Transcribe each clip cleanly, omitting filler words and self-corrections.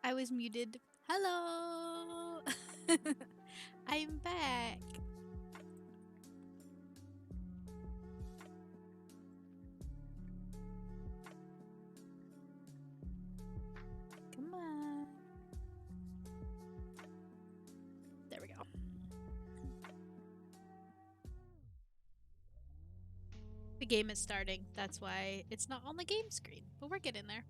I was muted. Hello! I'm back. Come on. There we go. The game is starting. That's why it's not on the game screen, but we're getting there.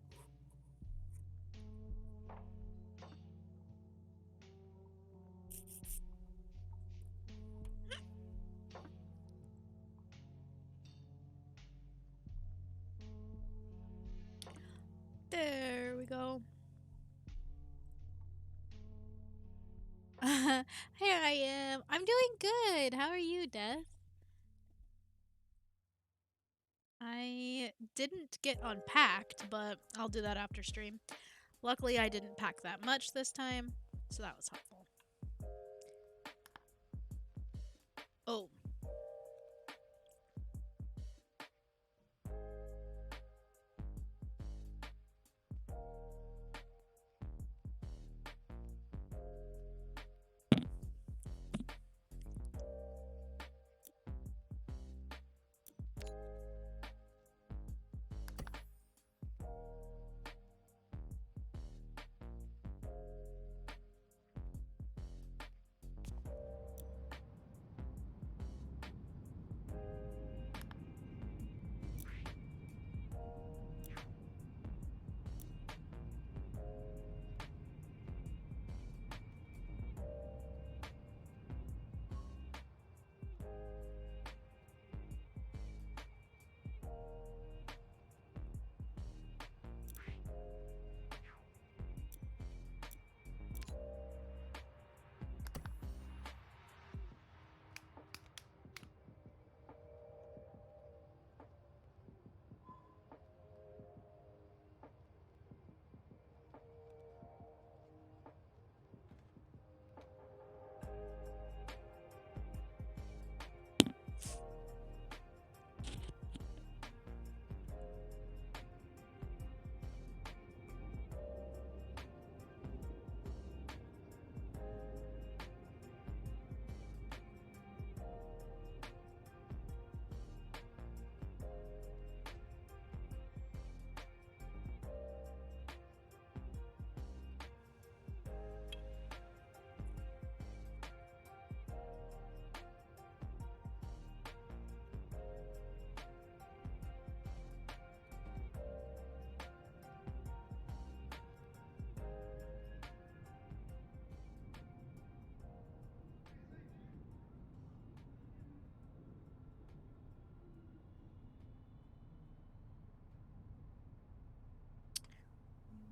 There we go. Here I am. I'm doing good. How are you, Death? I didn't get unpacked, but I'll do that after stream. Luckily, I didn't pack that much this time, so that was helpful. Oh,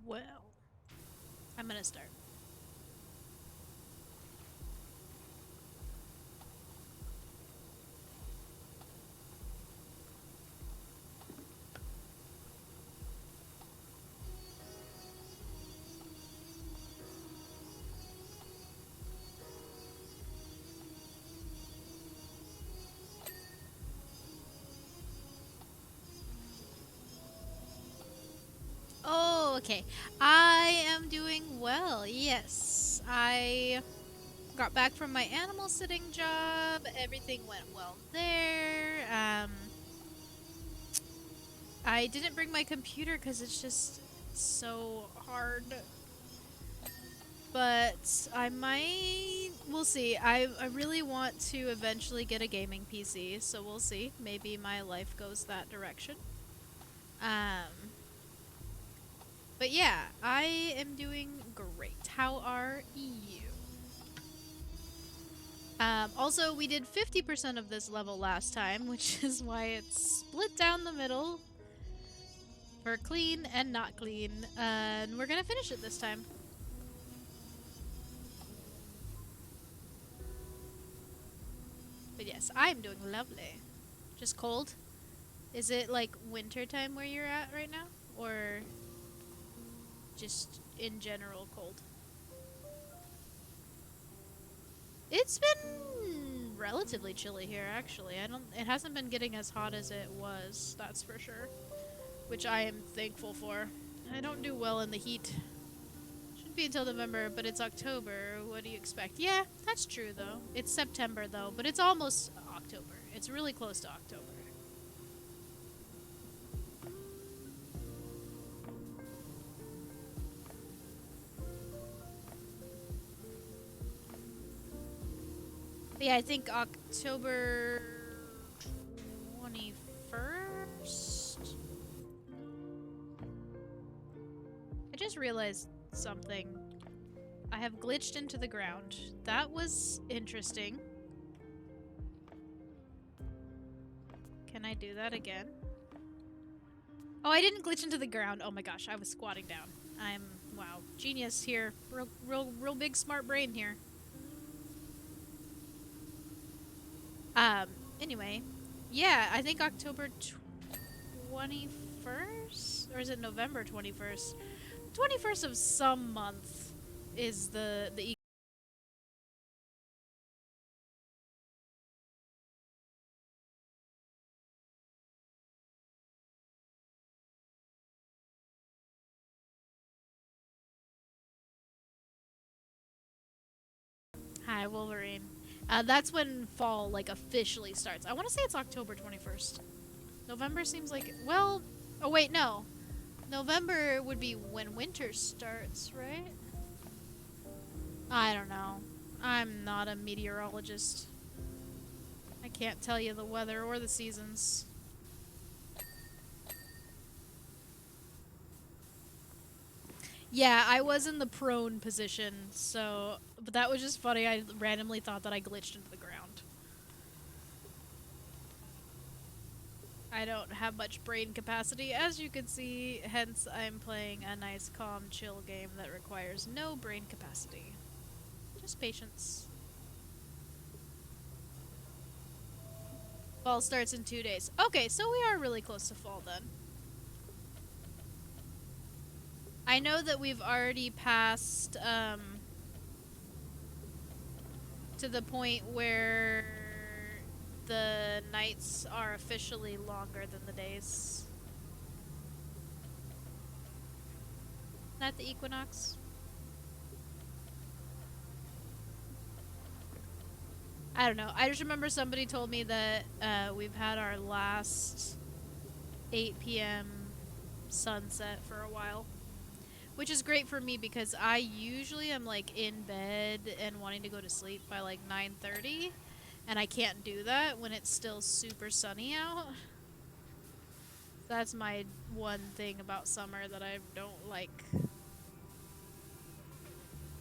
well. I'm gonna start. Oh, okay. I am doing well. Yes. I got back from my animal sitting job. Everything went well there. I didn't bring my computer because it's just so hard. But I might. We'll see. I really want to eventually get a gaming PC, so we'll see. Maybe my life goes that direction. Um, but yeah, I am doing great. How are you? Also, we did 50% of this level last time, which is why it's split down the middle for clean and not clean. And we're gonna finish it this time. But yes, I'm doing lovely. Just cold. Is it like winter time where you're at right now? Or just in general cold? It's been relatively chilly here actually. It hasn't been getting as hot as it was, that's for sure. Which I am thankful for. I don't do well in the heat. Won't be until November, but it's October. What do you expect? Yeah, that's true though. It's September though, but it's almost October. It's really close to October. But yeah, I think October 21st. I just realized something. I have glitched into the ground. That was interesting. Can I do that again? Oh, I didn't glitch into the ground. Oh my gosh, I was squatting down. Wow, genius here. Real big smart brain here. Um, anyway. Yeah, I think October 21st? Or is it November 21st? 21st of some month is the Hi, Wolverine. That's when fall, like, officially starts. I want to say it's October 21st. November seems like... Well... Oh, wait, no. November would be when winter starts, right? I don't know. I'm not a meteorologist. I can't tell you the weather or the seasons. Yeah, I was in the prone position, so... But that was just funny. I randomly thought that I glitched into the ground. I don't have much brain capacity, as you can see, hence I'm playing a nice, calm, chill game that requires no brain capacity. Just patience. Fall starts in 2 days. Okay, so we are really close to fall then. I know that we've already passed, to the point where the nights are officially longer than the days. Not the equinox? I don't know. I just remember somebody told me that we've had our last 8 p.m. sunset for a while. Which is great for me because I usually am like in bed and wanting to go to sleep by like 9:30, and I can't do that when it's still super sunny out. That's my one thing about summer that I don't like.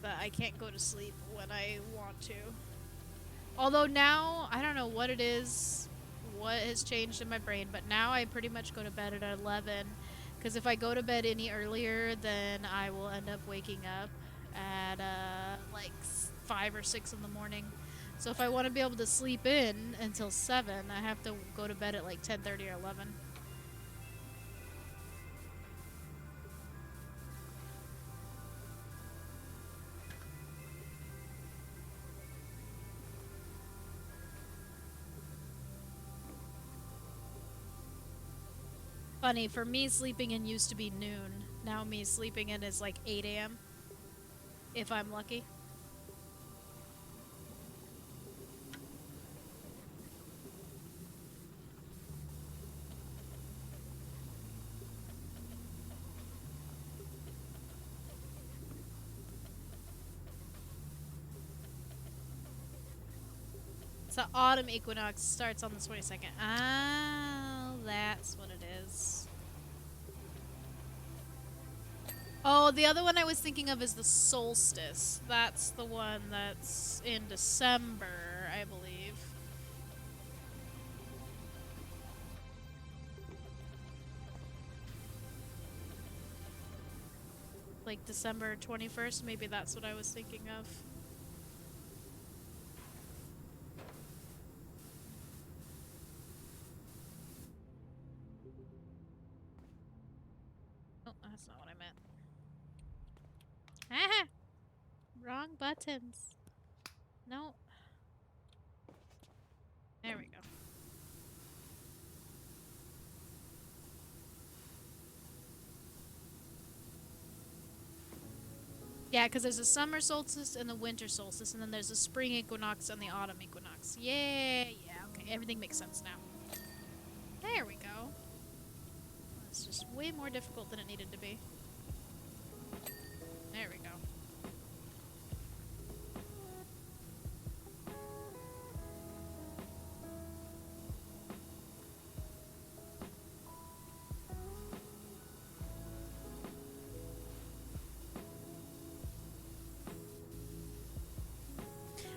That I can't go to sleep when I want to. Although now, I don't know what it is, what has changed in my brain, but now I pretty much go to bed at 11. Because if I go to bed any earlier, then I will end up waking up at like 5 or 6 in the morning. So if I want to be able to sleep in until 7, I have to go to bed at like 10:30 or 11. Funny, for me, sleeping in used to be noon. Now me sleeping in is like 8 a.m. if I'm lucky. So autumn equinox starts on the 22nd. Oh, that's what it is. Oh, the other one I was thinking of is the solstice. That's the one that's in December, I believe. Like December 21st, maybe that's what I was thinking of. Oh, that's not what I meant. Ah! Wrong buttons. No. There we go. Yeah, because there's a summer solstice and the winter solstice, and then there's a spring equinox and the autumn equinox. Yeah, yeah, okay, everything makes sense now. There we go. It's just way more difficult than it needed to be. There we go.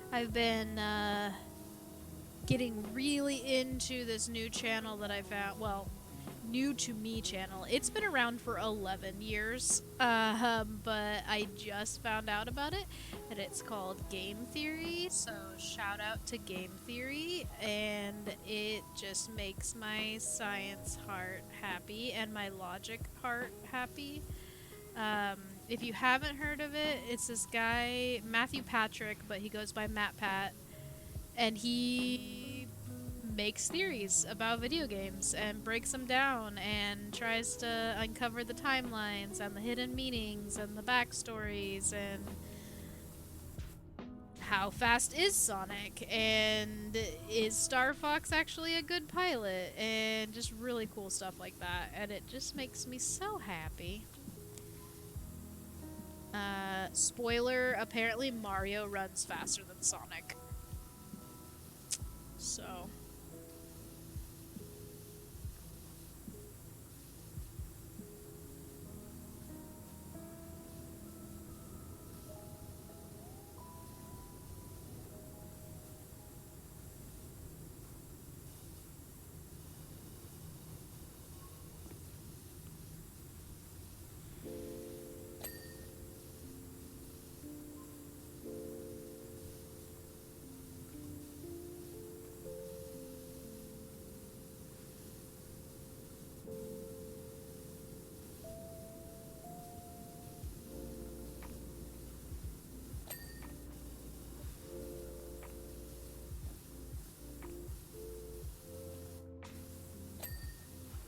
I've been getting really into this new channel that I found. Well, new to me channel. It's been around for 11 years, but I just found out about it, and it's called Game Theory. So shout out to Game Theory, and it just makes my science heart happy and my logic heart happy. If you haven't heard of it, it's this guy, Matthew Patrick, but he goes by Matt Pat, and he makes theories about video games and breaks them down and tries to uncover the timelines and the hidden meanings and the backstories and how fast is Sonic and is Star Fox actually a good pilot and just really cool stuff like that, and it just makes me so happy. Spoiler, apparently Mario runs faster than Sonic. So.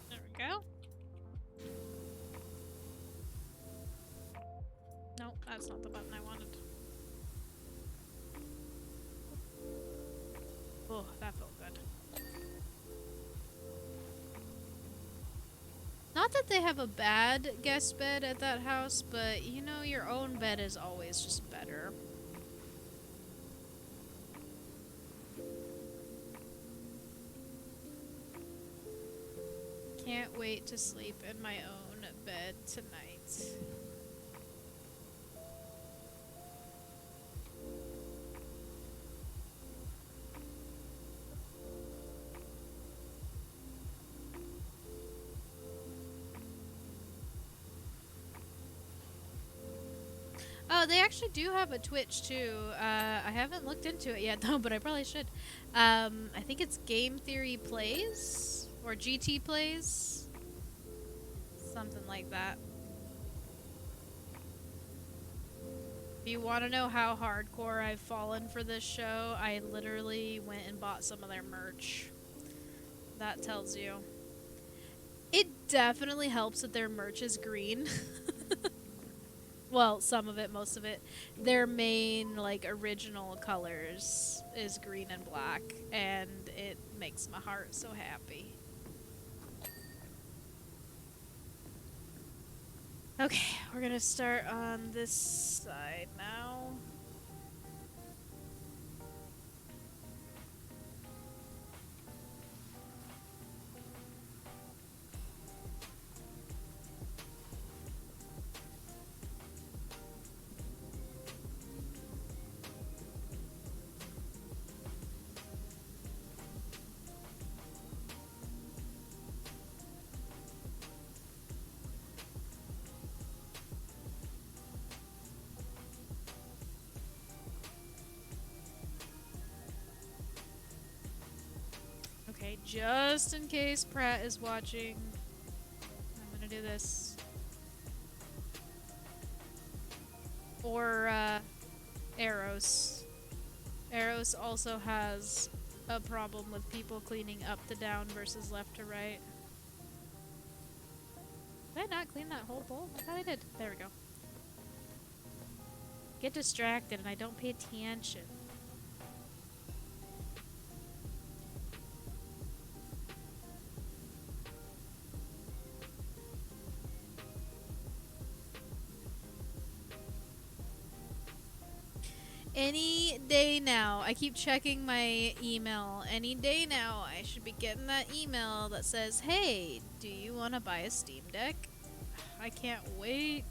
There we go. Nope, that's not the button I wanted. Oh, that felt good. Not that they have a bad guest bed at that house, but you know, your own bed is always just better. Can't wait to sleep in my own bed tonight. Oh, they actually do have a Twitch too. I haven't looked into it yet though, but I probably should. I think it's Game Theory Plays or GT Plays, something like that. If you want to know how hardcore I've fallen for this show, I literally went and bought some of their merch. That tells you. It definitely helps that their merch is green. Well, some of it, most of it. Their main, like, original colors is green and black, and it makes my heart so happy. Okay, we're gonna start on this side now. Okay, just in case Pratt is watching, I'm gonna do this. Or, Eros. Eros also has a problem with people cleaning up to down versus left to right. Did I not clean that whole bowl? I thought I did. There we go. Get distracted and I don't pay attention. Any day now, I keep checking my email. Any day now, I should be getting that email that says, hey, do you want to buy a Steam Deck? I can't wait.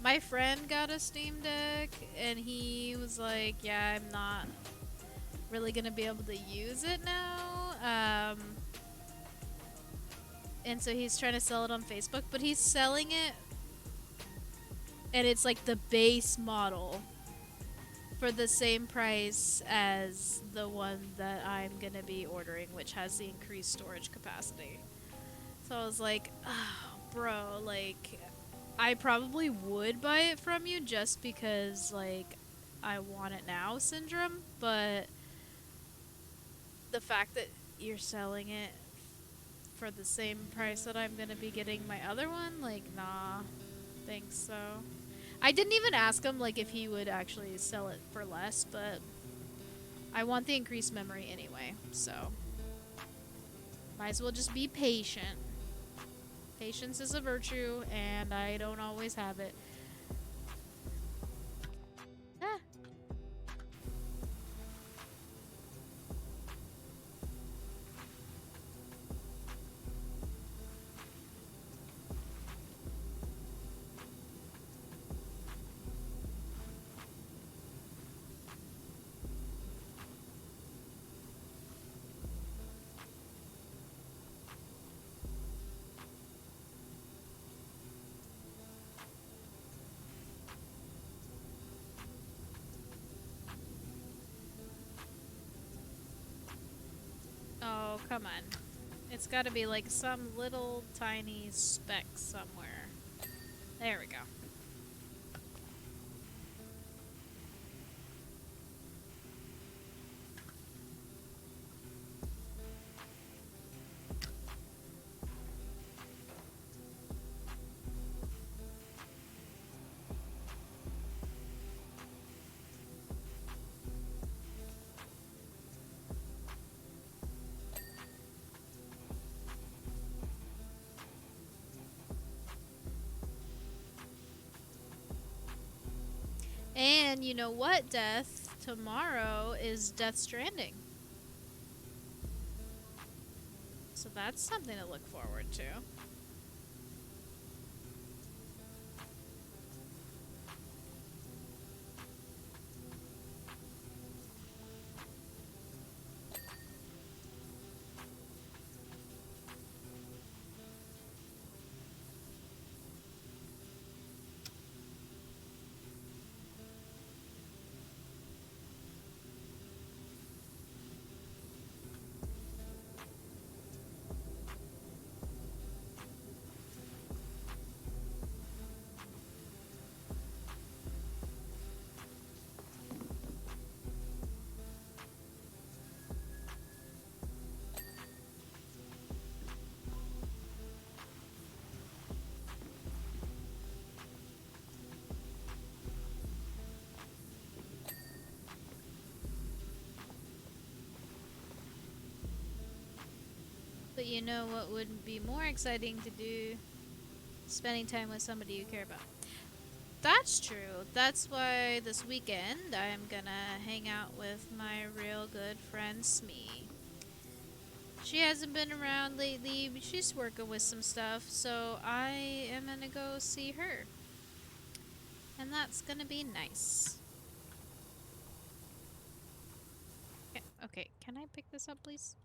My friend got a Steam Deck, and he was like, yeah, I'm not really going to be able to use it now. And so he's trying to sell it on Facebook, but he's selling it, and it's like the base model for the same price as the one that I'm gonna be ordering, which has the increased storage capacity. So I was like, oh, bro, like, I probably would buy it from you just because, like, I want it now syndrome, but the fact that you're selling it for the same price that I'm gonna be getting my other one, like, nah, thanks, so. I didn't even ask him, like, if he would actually sell it for less, but I want the increased memory anyway, so might as well just be patient. Patience is a virtue, and I don't always have it. Ah. Oh, come on. It's gotta be like some little tiny speck somewhere. There we go. And you know what, Death? Tomorrow is Death Stranding. So that's something to look forward to. But you know what would be more exciting to do? Spending time with somebody you care about. That's true. That's why this weekend I'm gonna hang out with my real good friend Smee. She hasn't been around lately, but she's working with some stuff, so I am gonna go see her. And that's gonna be nice. Okay, can I pick this up, please?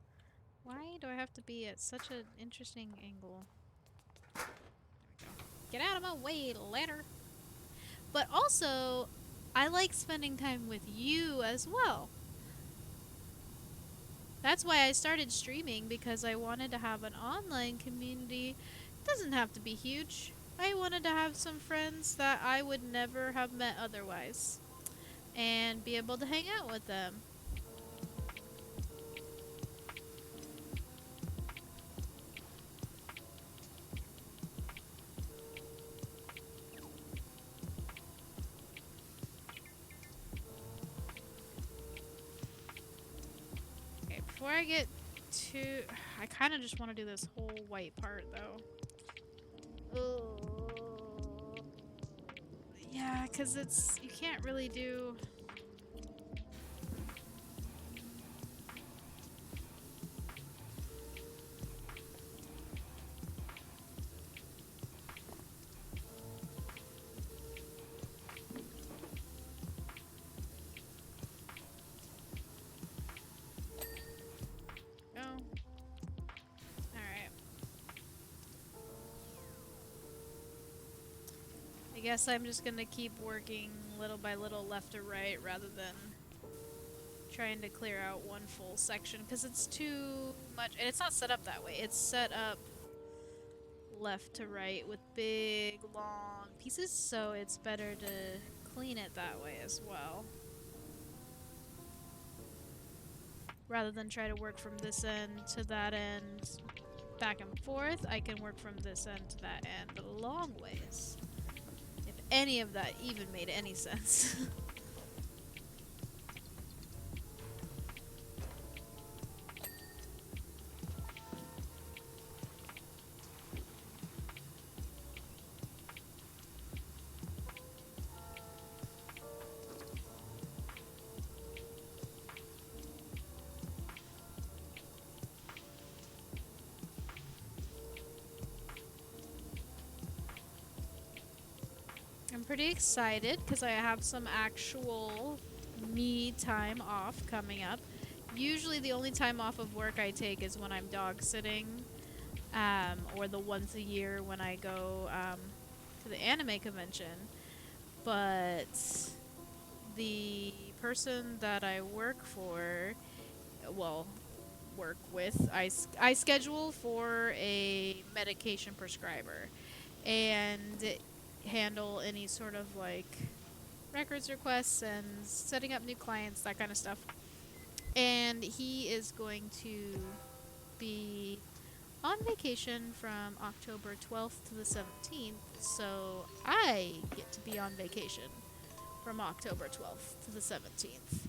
Why do I have to be at such an interesting angle? There we go. Get out of my way, ladder! But also, I like spending time with you as well. That's why I started streaming, because I wanted to have an online community. It doesn't have to be huge. I wanted to have some friends that I would never have met otherwise and be able to hang out with them. before I get to... I kind of just want to do this whole white part, though. Ugh. Yeah, because it's... You can't really do... Oh. Alright. I guess I'm just gonna keep working little by little left to right rather than trying to clear out one full section because it's too much. And it's not set up that way. It's set up left to right with big long pieces, so it's better to clean it that way as well. Rather than try to work from this end to that end back and forth, I can work from this end to that end a long ways. If any of that even made any sense. I'm pretty excited because I have some actual me time off coming up. Usually the only time off of work I take is when I'm dog sitting, or the once a year when I go to the anime convention. But the person that I work for, well, work with, I schedule for a medication prescriber and handle any sort of like records requests and setting up new clients, that kind of stuff. And he is going to be on vacation from October 12th to the 17th, so I get to be on vacation from October 12th to the 17th.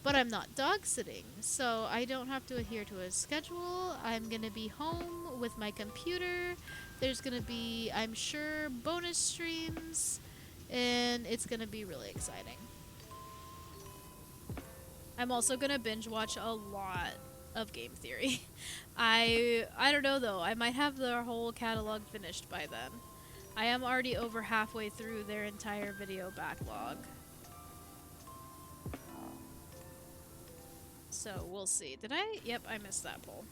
But I'm not dog sitting, so I don't have to adhere to his schedule. I'm gonna be home with my computer. There's gonna be, I'm sure, bonus streams, and it's gonna be really exciting. I'm also gonna binge watch a lot of Game Theory. I don't know though, I might have their whole catalog finished by then. I am already over halfway through their entire video backlog. So we'll see. Did I? Yep, I missed that poll.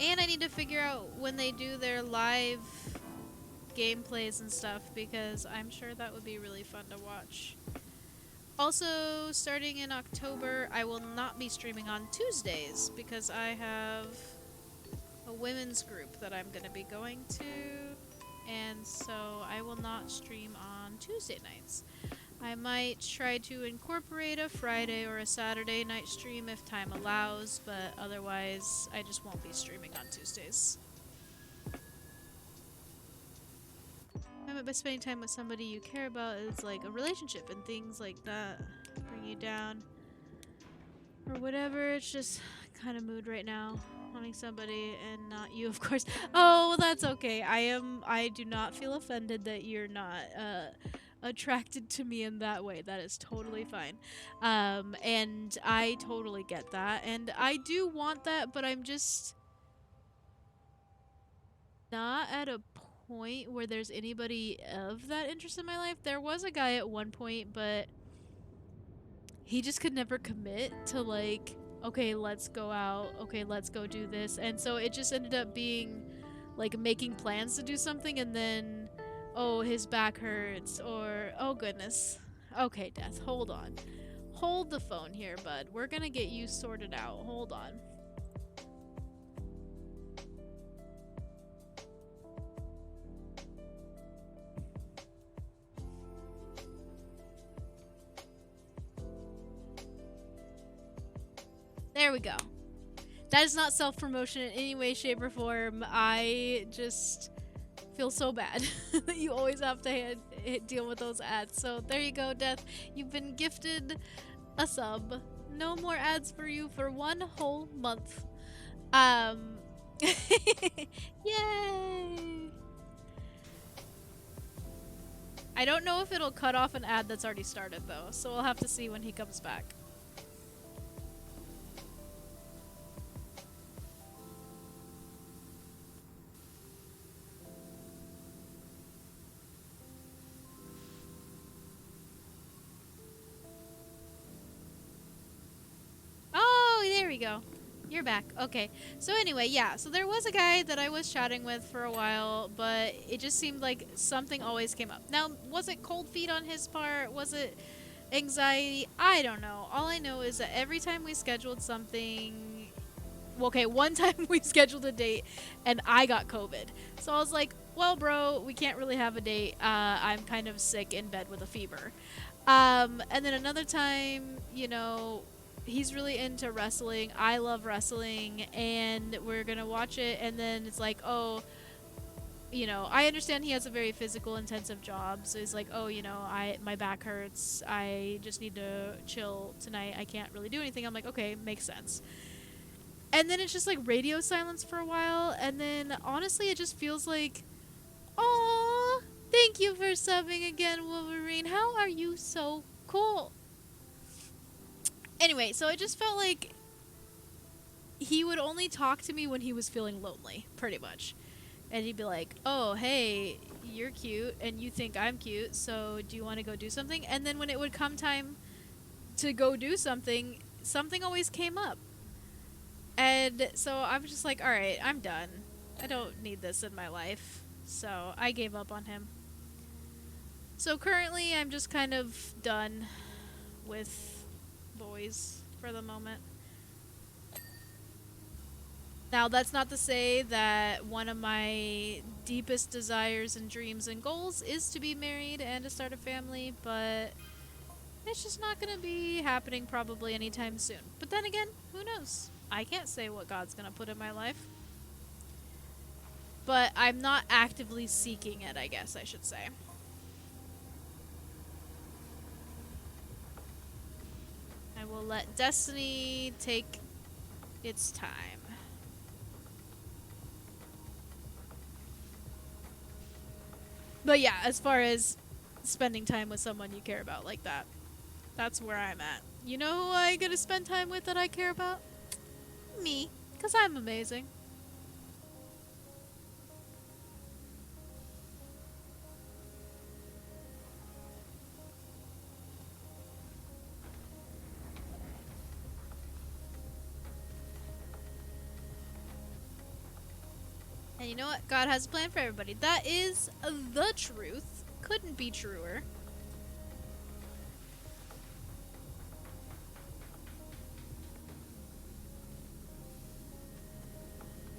And I need to figure out when they do their live gameplays and stuff, because I'm sure that would be really fun to watch. Also, starting in October, I will not be streaming on Tuesdays because I have a women's group that I'm going to be going to, and so I will not stream on Tuesday nights. I might try to incorporate a Friday or a Saturday night stream if time allows, but otherwise I just won't be streaming on Tuesdays. By spending time with somebody you care about is like a relationship and things like that bring you down or whatever. It's just kind of mood right now, wanting somebody and not you, of course. Oh, well, that's okay. I do not feel offended that you're not attracted to me in that way. That is totally fine. And I totally get that, and I do want that, but I'm just not at a point where there's anybody of that interest in my life. There was a guy at one point, but he just could never commit to like, okay, let's go out, okay, let's go do this. And so it just ended up being like making plans to do something and then, oh, his back hurts, or oh goodness. Okay, Death, hold on. Hold the phone here, bud. We're gonna get you sorted out. Hold on. There we go. That is not self-promotion in any way, shape, or form. I just feel so bad that you always have to deal with those ads. So there you go, Death. You've been gifted a sub. No more ads for you for 1 whole month. Um, Yay! I don't know if it'll cut off an ad that's already started though, so we'll have to see when he comes back. Oh, there we go. You're back. Okay. So anyway, yeah. So there was a guy that I was chatting with for a while, but it just seemed like something always came up. Now, was it cold feet on his part? Was it anxiety? I don't know. All I know is that every time we scheduled something, well, okay, one time we scheduled a date and I got COVID. So I was like, well, bro, we can't really have a date. I'm kind of sick in bed with a fever. And then another time, you know, he's really into wrestling. I love wrestling, and we're gonna watch it. And then it's like, oh, you know, I understand he has a very physical, intensive job. So he's like, oh, you know, my back hurts. I just need to chill tonight. I can't really do anything. I'm like, okay, makes sense. And then it's just like radio silence for a while, and then honestly, it just feels like, oh, thank you for subbing again, Wolverine. How are you so cool? Anyway, so I just felt like he would only talk to me when he was feeling lonely, pretty much. And he'd be like, oh, hey, you're cute, and you think I'm cute, so do you want to go do something? And then when it would come time to go do something, something always came up. And so I was just like, alright, I'm done. I don't need this in my life. So I gave up on him. So currently I'm just kind of done with boys for the moment. Now, that's not to say that one of my deepest desires and dreams and goals is to be married and to start a family, but it's just not going to be happening probably anytime soon. But then again, who knows? I can't say what God's going to put in my life. But I'm not actively seeking it, I guess I should say. I will let destiny take its time. But yeah, as far as spending time with someone you care about like that, that's where I'm at. You know who I get to spend time with that I care about? Me. Because I'm amazing. And you know what? God has a plan for everybody. That is the truth. Couldn't be truer.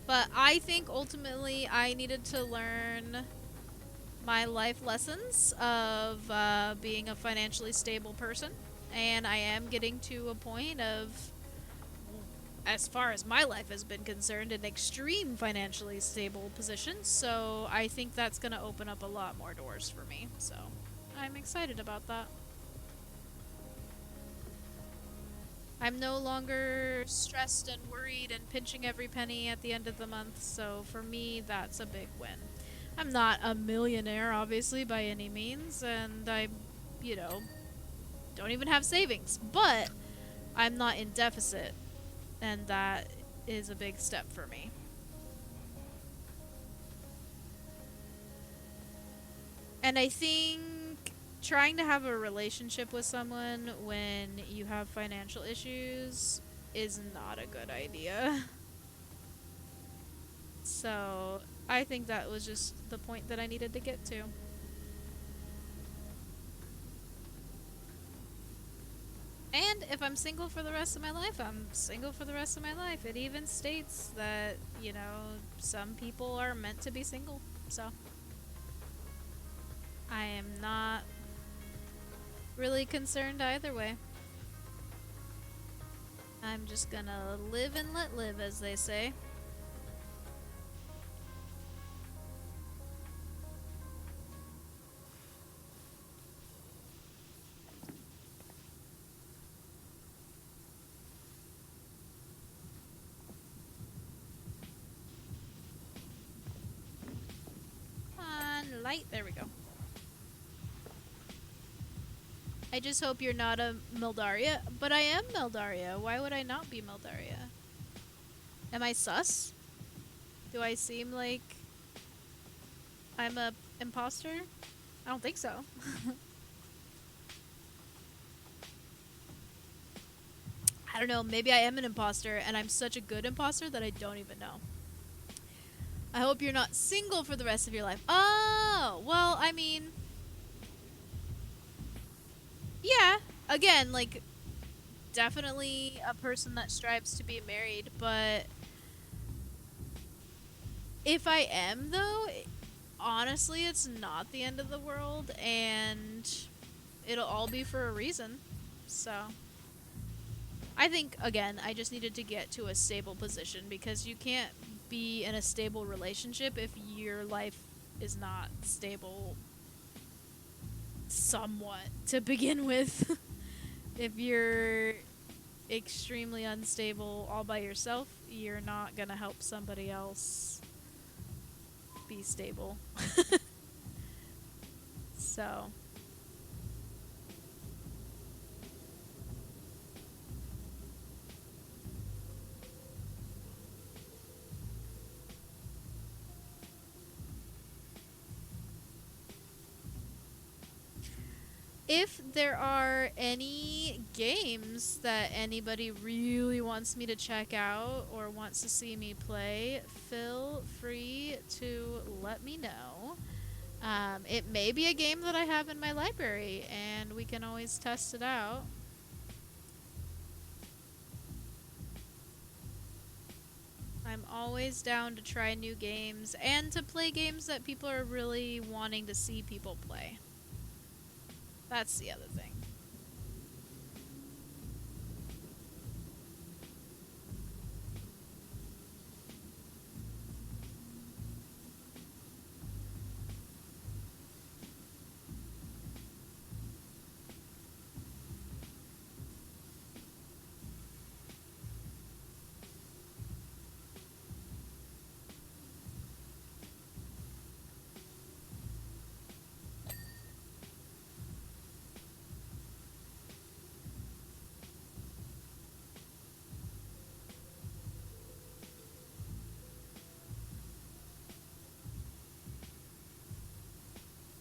But I think ultimately I needed to learn my life lessons of being a financially stable person. And I am getting to a point of, as far as my life has been concerned, an extreme financially stable position. So I think that's going to open up a lot more doors for me. So I'm excited about that. I'm no longer stressed and worried and pinching every penny at the end of the month. So for me, that's a big win. I'm not a millionaire, obviously, by any means. And I, you know, don't even have savings. But I'm not in deficit. And that is a big step for me. And I think trying to have a relationship with someone when you have financial issues is not a good idea. So I think that was just the point that I needed to get to. And if I'm single for the rest of my life, I'm single for the rest of my life. It even states that, you know, some people are meant to be single. So I am not really concerned either way. I'm just gonna live and let live, as they say. Come on, light. There we go. I just hope you're not a Mildaria. But I am Mildaria. Why would I not be Mildaria? Am I sus? Do I seem like I'm a imposter? I don't think so. I don't know, maybe I am an imposter and I'm such a good imposter that I don't even know. I hope you're not single for the rest of your life. Oh, well, I mean, yeah. Again, like, definitely a person that strives to be married, but if I am, though, honestly, it's not the end of the world, and it'll all be for a reason. So, I think, again, I just needed to get to a stable position because you can't be in a stable relationship if your life is not stable somewhat to begin with. If you're extremely unstable all by yourself, you're not gonna help somebody else be stable. So, if there are any games that anybody really wants me to check out or wants to see me play, feel free to let me know. It may be a game that I have in my library, and we can always test it out. I'm always down to try new games and to play games that people are really wanting to see people play. That's the other thing.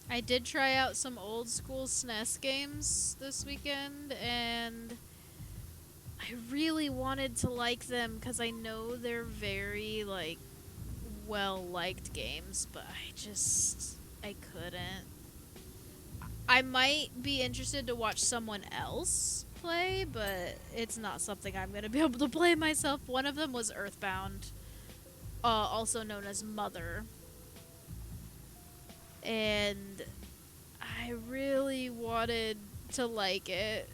I did try out some old school SNES games this weekend, and I really wanted to like them because I know they're very, like, well-liked games, but I couldn't. I might be interested to watch someone else play, but it's not something I'm going to be able to play myself. One of them was Earthbound, also known as Mother. And I really wanted to like it,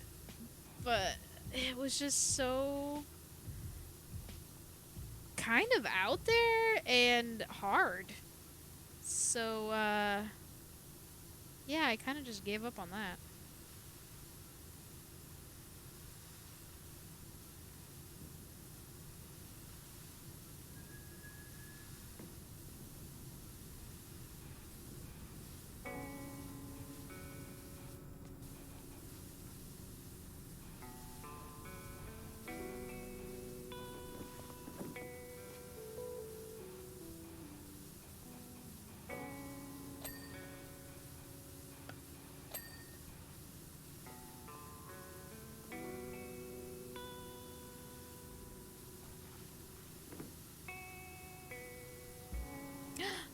but it was just so kind of out there and hard. So, yeah, I kind of just gave up on that.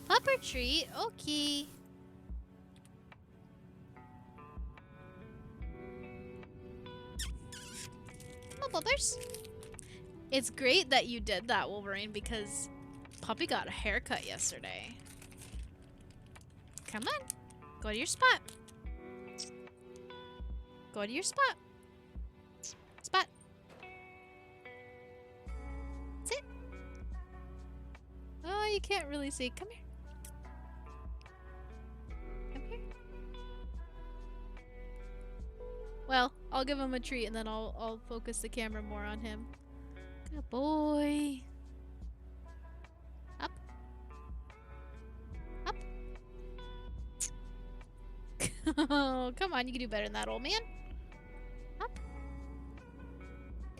Pupper treat? Okay. Come on, puppers. It's great that you did that, Wolverine, because Puppy got a haircut yesterday. Come on. Go to your spot. Go to your spot. Spot. you can't really see. Come here. Come here. Well, I'll give him a treat and then I'll focus the camera more on him. Good boy. Up. Up. Oh, come on, you can do better than that, old man. Up.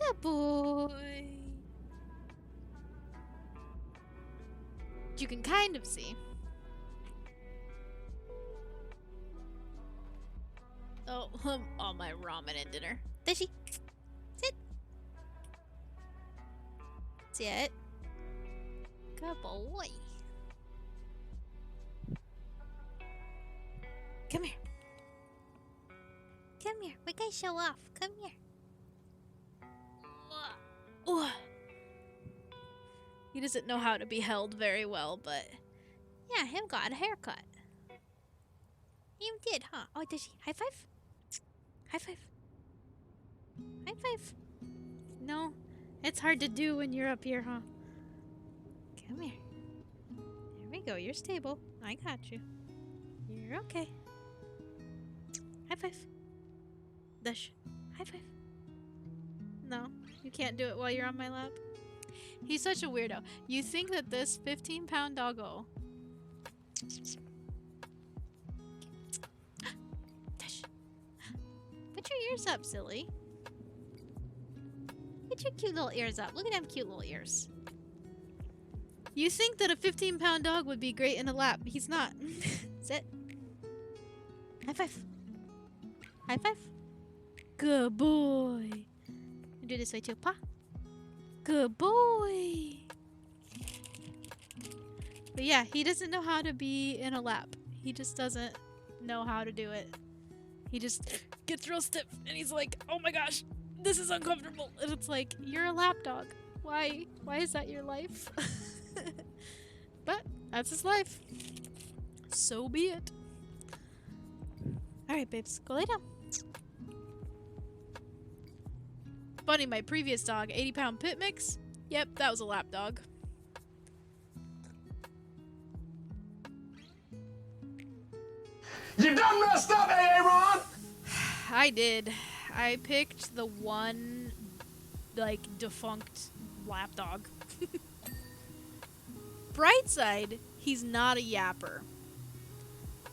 Good boy. You can kind of see. Oh, all my ramen and dinner. Fishy. Sit. Sit. Good boy. Come here. Come here. We gotta show off. Come here. He doesn't know how to be held very well, but yeah, him got a haircut. Him did, huh? Oh, does he? High five? High five. High five. No, it's hard to do when you're up here, huh? Come here. There we go. You're stable. I got you. You're okay. High five. Dush. High five. No, you can't do it while you're on my lap. He's such a weirdo. You think that this 15-pound doggo... Dush. Put your ears up, silly. Get your cute little ears up. Look at them cute little ears. You think that a 15-pound dog would be great in a lap. He's not. Sit. High five. High five. Good boy. Do this way too. Paw. Good boy. But yeah, he doesn't know how to be in a lap. He just doesn't know how to do it. He just gets real stiff and he's like, oh my gosh, this is uncomfortable. And it's like, you're a lap dog. Why? Why is that your life? But that's his life. So be it. Alright, babes, go lay down. Funny, my previous dog, 80-pound pit mix. Yep, that was a lap dog. You done messed up, Aaron! I did. I picked the one, like, defunct lap dog. Bright side, he's not a yapper.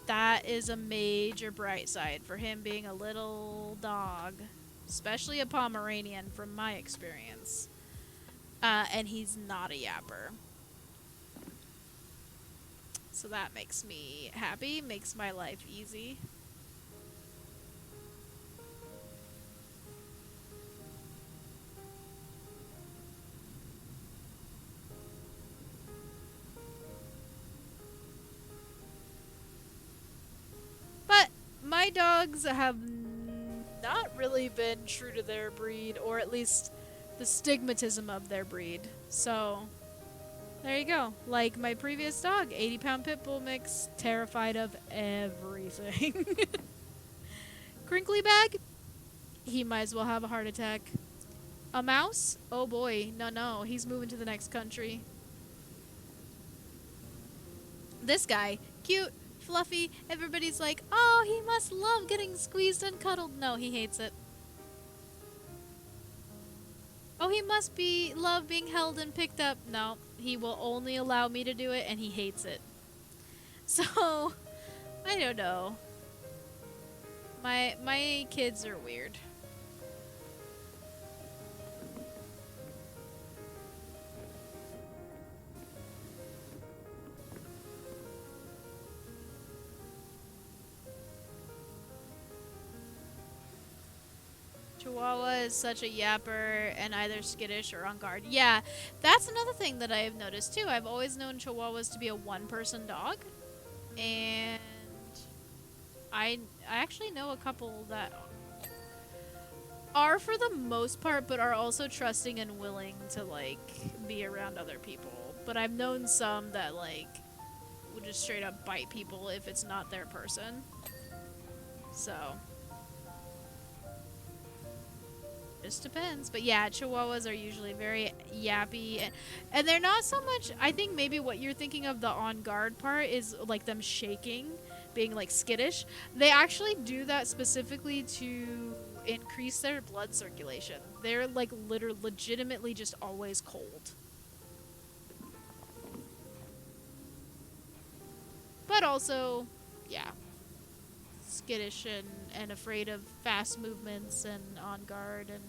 That is a major bright side for him being a little dog. Especially a Pomeranian from my experience. And he's not a yapper. So that makes me happy, makes my life easy. But my dogs have not really been true to their breed, or at least the stigmatism of their breed. So, there you go. Like my previous dog, 80-pound pit bull mix, terrified of everything. Crinkly bag? He might as well have a heart attack. A mouse? Oh boy, no, he's moving to the next country. This guy, cute, fluffy, everybody's like, oh, he must love getting squeezed and cuddled. No, he hates it. Oh, he must love being held and picked up. No, he will only allow me to do it, and he hates it. So, I don't know. My kids are weird. Chihuahua is such a yapper and either skittish or on guard. Yeah, that's another thing that I've noticed too. I've always known Chihuahuas to be a one-person dog. And I actually know a couple that are for the most part, but are also trusting and willing to, like, be around other people. But I've known some that, like, would just straight up bite people if it's not their person. So... Just depends. But yeah, Chihuahuas are usually very yappy, and they're not so much. I think maybe what you're thinking of, the on guard part, is like them shaking, being like skittish. They actually do that specifically to increase their blood circulation. They're like legitimately just always cold. But also, yeah, skittish and afraid of fast movements and on guard and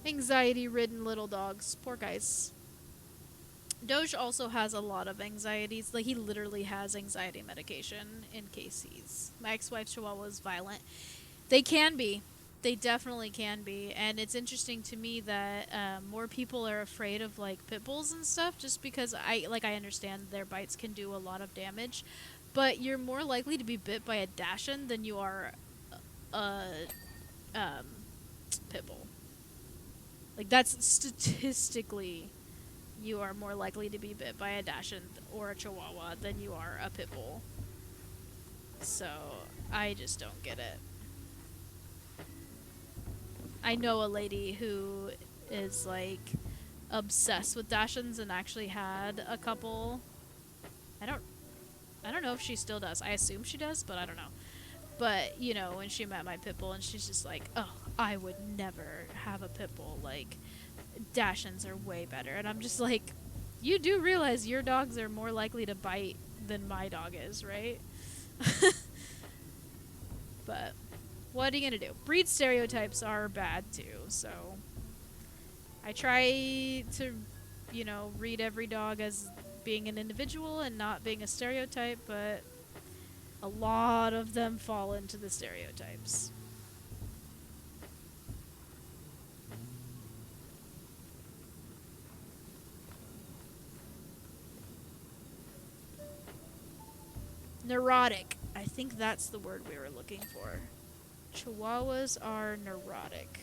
anxiety ridden little dogs. Poor guys. Doge also has a lot of anxieties. Like, he literally has anxiety medication in case my ex-wife's Chihuahua is violent. They can be. They definitely can be. And it's interesting to me that more people are afraid of, like, pit bulls and stuff just because I understand their bites can do a lot of damage. But you're more likely to be bit by a Dachshund than you are a um, pit bull. Like, that's statistically, you are more likely to be bit by a Dachshund or a Chihuahua than you are a pit bull. So, I just don't get it. I know a lady who is, like, obsessed with Dachshunds and actually had a couple. I don't I don't know if she still does. I assume she does, but I don't know. But, you know, when she met my pit bull and she's just like, "Oh, I would never have a pit bull. Like, Dachshunds are way better." And I'm just like, you do realize your dogs are more likely to bite than my dog is, right? But what are you gonna do? Breed stereotypes are bad too, so I try to, you know, read every dog as being an individual and not being a stereotype, but a lot of them fall into the stereotypes. Neurotic. I think that's the word we were looking for. Chihuahuas are neurotic.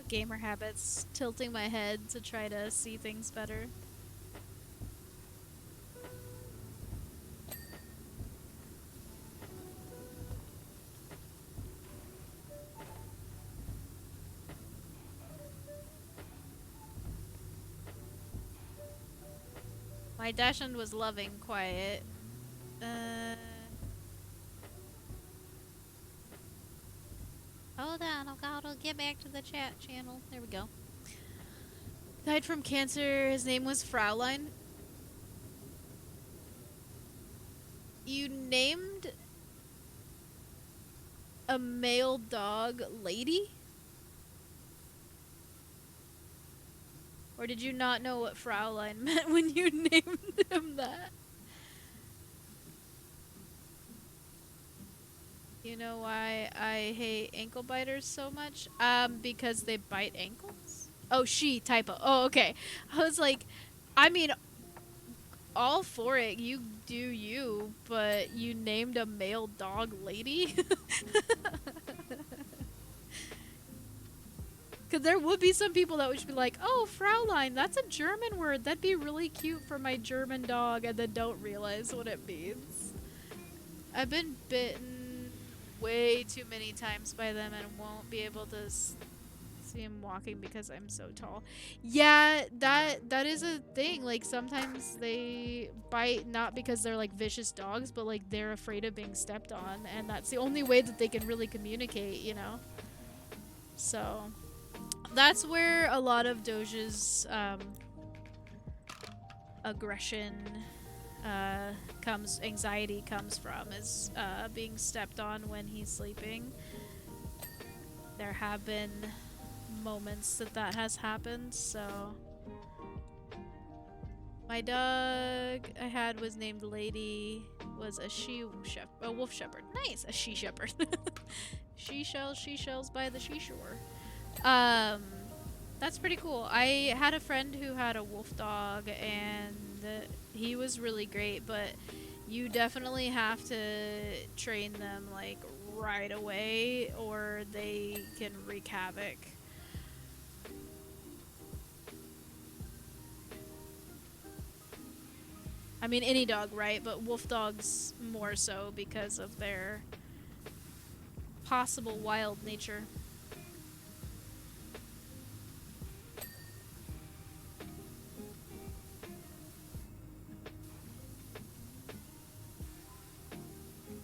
Gamer habits. Tilting my head to try to see things better. My Dachshund was loving quiet. Uh, Hold on, I'll get back to the chat channel. There we go. Died from cancer. His name was Fraulein. You named a male dog Lady? Or did you not know what Fraulein meant when you named him that? You know why I hate ankle biters so much? Because they bite ankles? Oh, she, typo. Oh, okay. I was like, I mean, all for it. You do you, but you named a male dog Lady? Because there would be some people that would just be like, "Oh, Fraulein, that's a German word. That'd be really cute for my German dog," and then don't realize what it means. I've been bitten way too many times by them and won't be able to see him walking because I'm so tall. Yeah, that is a thing. Like, sometimes they bite not because they're like vicious dogs, but like they're afraid of being stepped on, and that's the only way that they can really communicate, you know? So that's where a lot of Doge's aggression anxiety comes from, is being stepped on when he's sleeping. There have been moments that that has happened, so. My dog I had was named Lady, was a wolf shepherd. Nice, a she shepherd. She shells by the seashore. Um, that's pretty cool. I had a friend who had a wolf dog, and he was really great, but you definitely have to train them like right away, or they can wreak havoc. I mean, any dog, right? But wolf dogs more so because of their possible wild nature.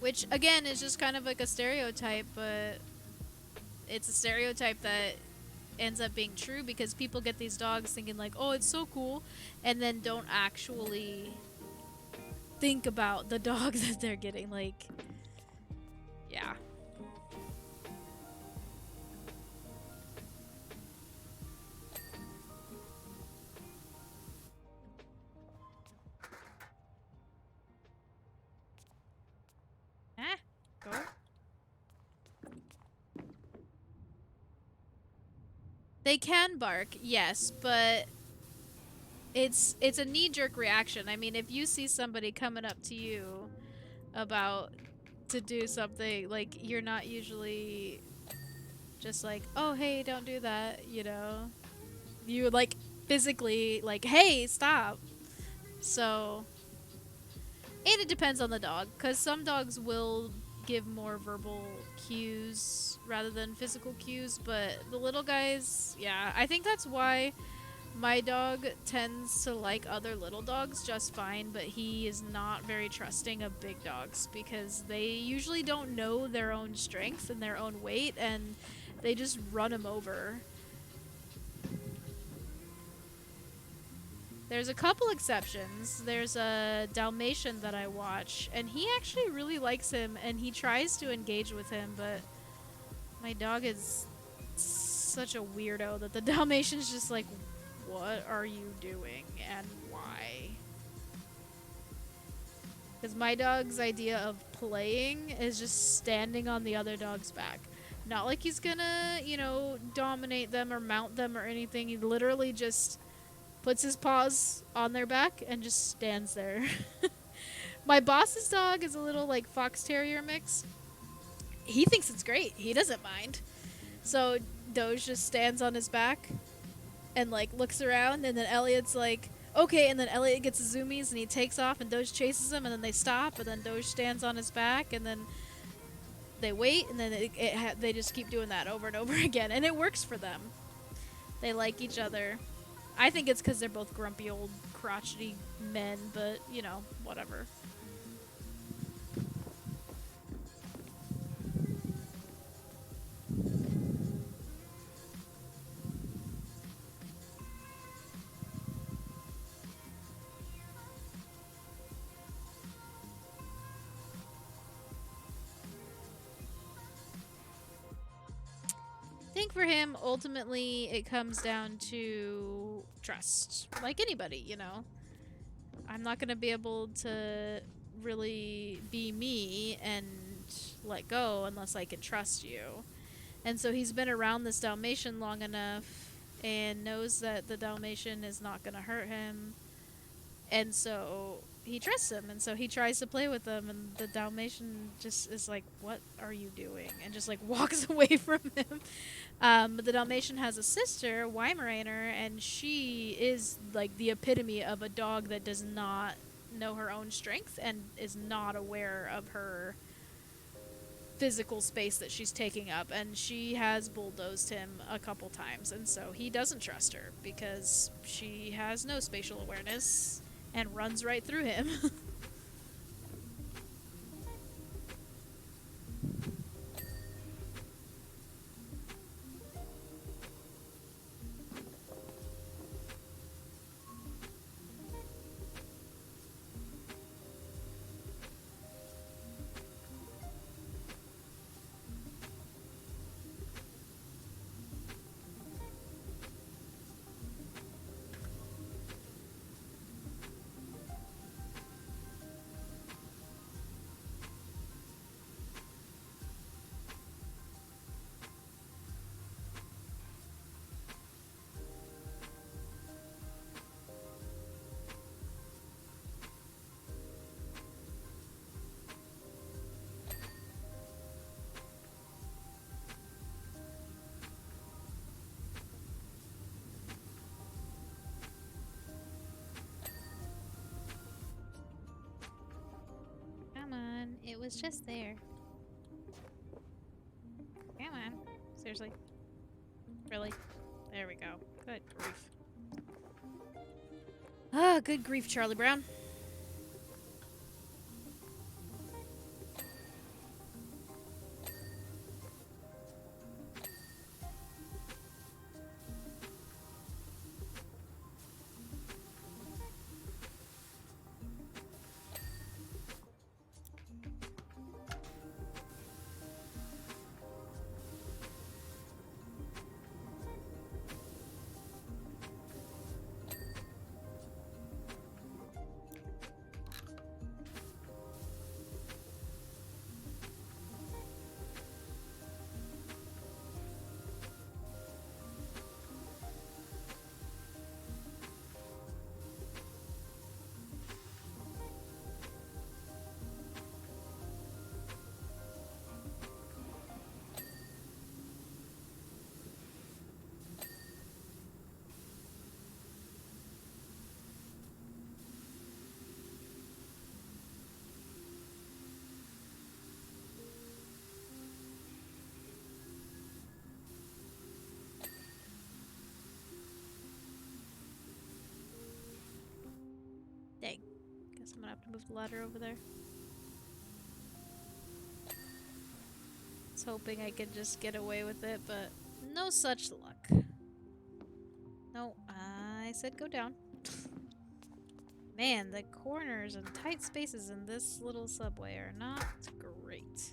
Which, again, is just kind of like a stereotype, but it's a stereotype that ends up being true because people get these dogs thinking, like, oh, it's so cool, and then don't actually think about the dog that they're getting. Like, yeah. Eh, go. They can bark, yes, but it's a knee-jerk reaction. I mean, if you see somebody coming up to you about to do something, like, you're not usually just like, oh, hey, don't do that, you know? You, like, physically, like, hey, stop. So, and it depends on the dog, because some dogs will give more verbal cues rather than physical cues, but the little guys, yeah, I think that's why my dog tends to like other little dogs just fine, but he is not very trusting of big dogs because they usually don't know their own strength and their own weight, and they just run him over. There's a couple exceptions. There's a Dalmatian that I watch, and he actually really likes him, and he tries to engage with him, but my dog is such a weirdo that the Dalmatian's just like, what are you doing, and why? Because my dog's idea of playing is just standing on the other dog's back. Not like he's gonna, you know, dominate them or mount them or anything. He literally just puts his paws on their back and just stands there. My boss's dog is a little like fox terrier mix. He thinks it's great. He doesn't mind. So Doge just stands on his back and like looks around, and then Elliot's like, okay, and then Elliot gets the zoomies and he takes off, and Doge chases him, and then they stop, and then Doge stands on his back, and then they wait, and then they just keep doing that over and over again, and it works for them. They like each other. I think it's because they're both grumpy old crotchety men, but you know, whatever. I think for him, ultimately, it comes down to trust. Like anybody, you know. I'm not going to be able to really be me and let go unless I can trust you. And so he's been around this Dalmatian long enough and knows that the Dalmatian is not going to hurt him. And so he trusts him, and so he tries to play with him, and the Dalmatian just is like, what are you doing? And just like walks away from him. But the Dalmatian has a sister, Weimaraner, and she is like the epitome of a dog that does not know her own strength and is not aware of her physical space that she's taking up, and she has bulldozed him a couple times, and so he doesn't trust her because she has no spatial awareness and runs right through him. was just there. Come on. Seriously? Really? There we go. Good grief. Ah, good grief, Charlie Brown. Dang. Guess I'm gonna have to move the ladder over there. I was hoping I could just get away with it, but no such luck. No, I said go down. Man, the corners and tight spaces in this little subway are not great.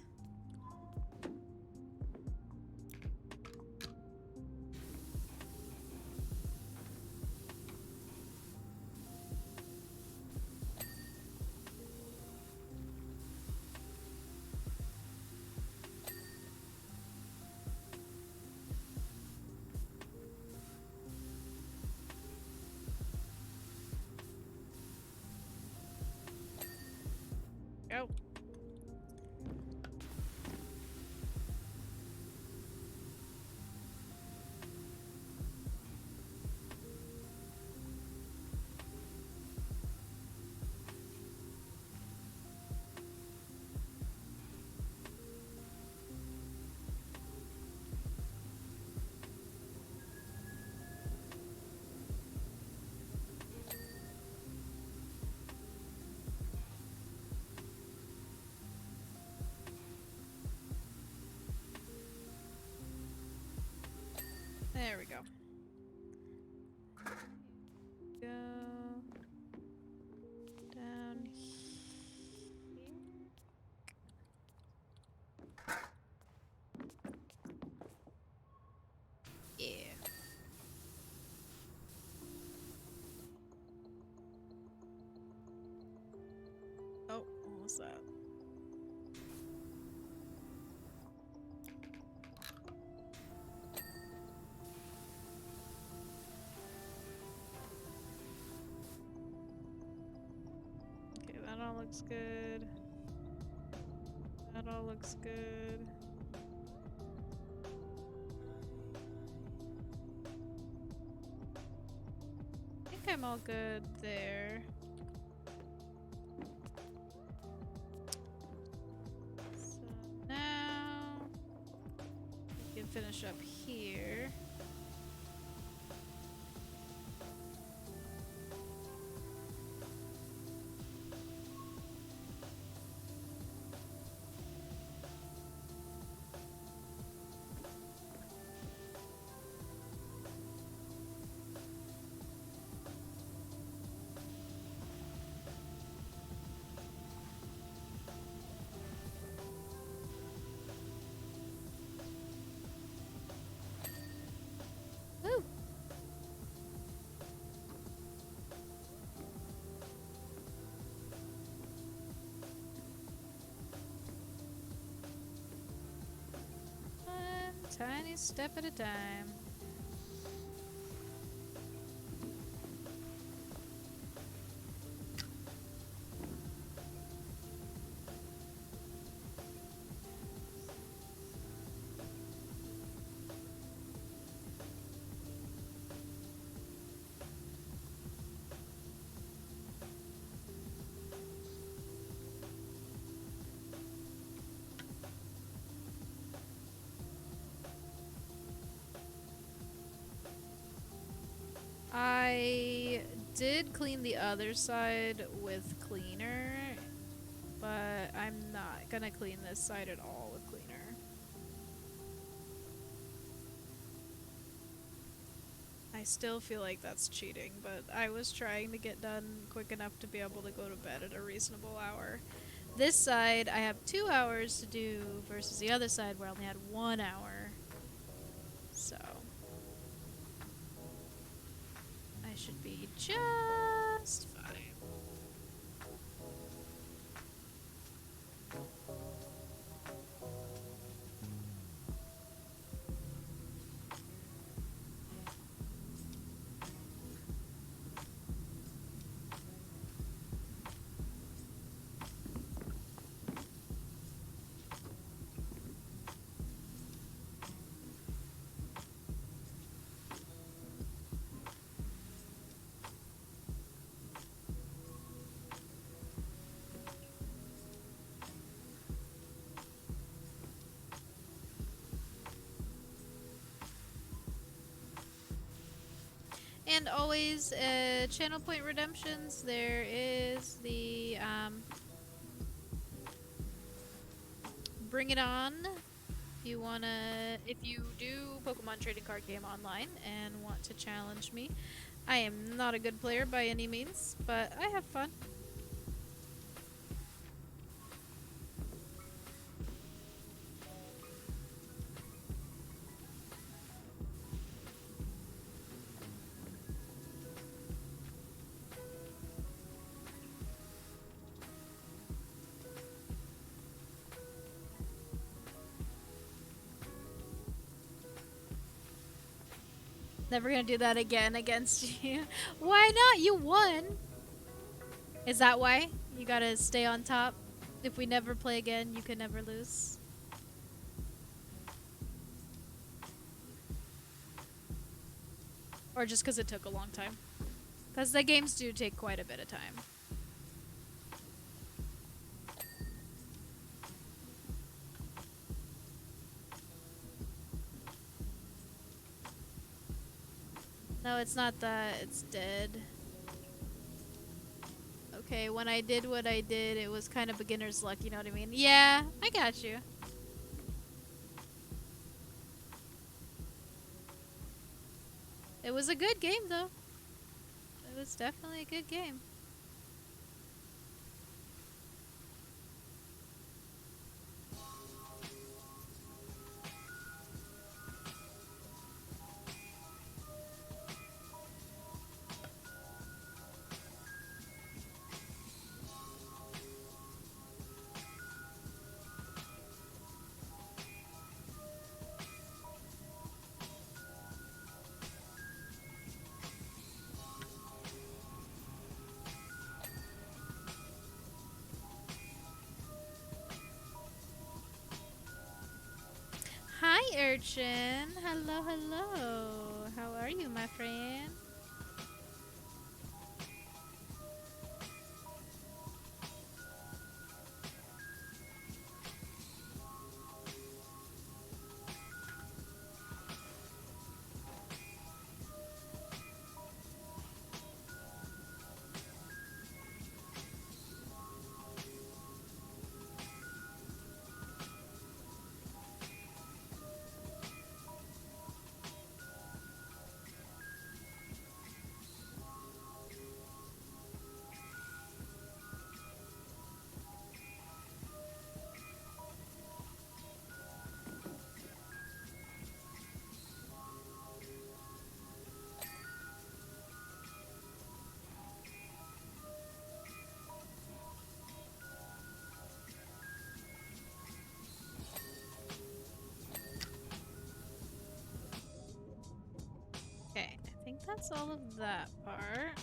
Go. There we go. Go down here. Yeah. Oh, what was that? Okay, that all looks good. That all looks good. I think I'm all good there. So now we can finish up here. Woo! One tiny step at a time. I did clean the other side with cleaner, but I'm not gonna clean this side at all with cleaner. I still feel like that's cheating, but I was trying to get done quick enough to be able to go to bed at a reasonable hour. This side, I have 2 hours to do versus the other side where I only had 1 hour. So, I should be just fine. And always, channel point redemptions, there is the, Bring It On. If you do Pokemon Trading Card Game online and want to challenge me, I am not a good player by any means, but I have fun. Never gonna do that again against you. Why not? You won! Is that why? You gotta stay on top? If we never play again, you can never lose? Or just because it took a long time? Because the games do take quite a bit of time. No, it's not that. It's dead. Okay, when I did what I did, it was kind of beginner's luck, you know what I mean? Yeah, I got you. It was a good game, though. It was definitely a good game. Hi, Urchin. Hello, hello. How are you, my friend? Okay, I think that's all of that part.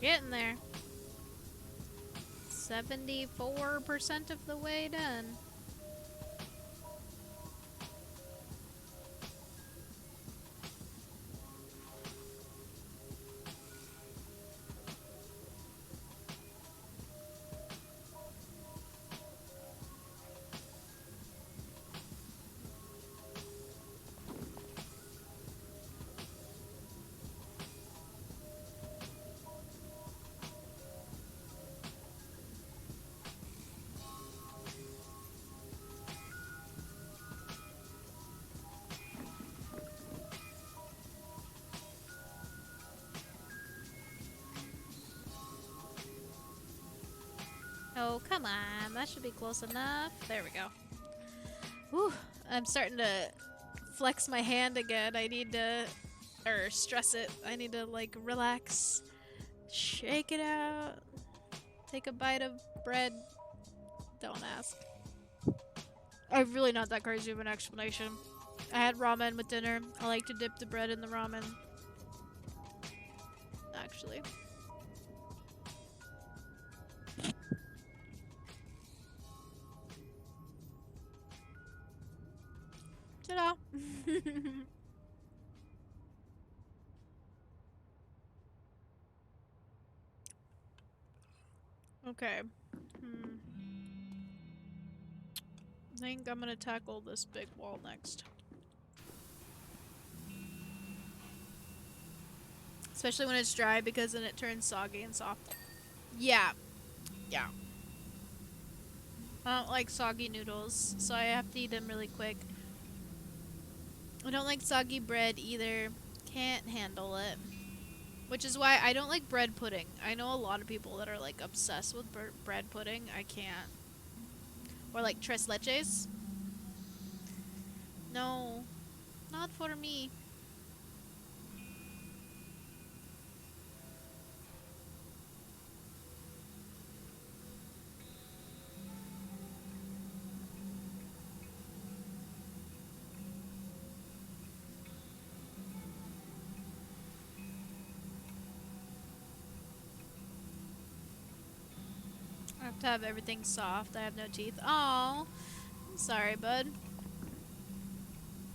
Getting there. 74% of the way done. Oh, come on. That should be close enough. There we go. Whew. I'm starting to flex my hand again. I need to... Or stress it. I need to, like, relax. Shake it out. Take a bite of bread. Don't ask. I'm really not that crazy of an explanation. I had ramen with dinner. I like to dip the bread in the ramen. Actually. Ta-da! Okay. I think I'm gonna tackle this big wall next. Especially when it's dry, because then it turns soggy and soft. Yeah. Yeah. I don't like soggy noodles, so I have to eat them really quick. I don't like soggy bread either. Can't handle it. Which is why I don't like bread pudding. I know a lot of people that are like obsessed with bread pudding. I can't. Or like tres leches. No, not for me. I have to have everything soft. I have no teeth. Oh, I'm sorry, bud.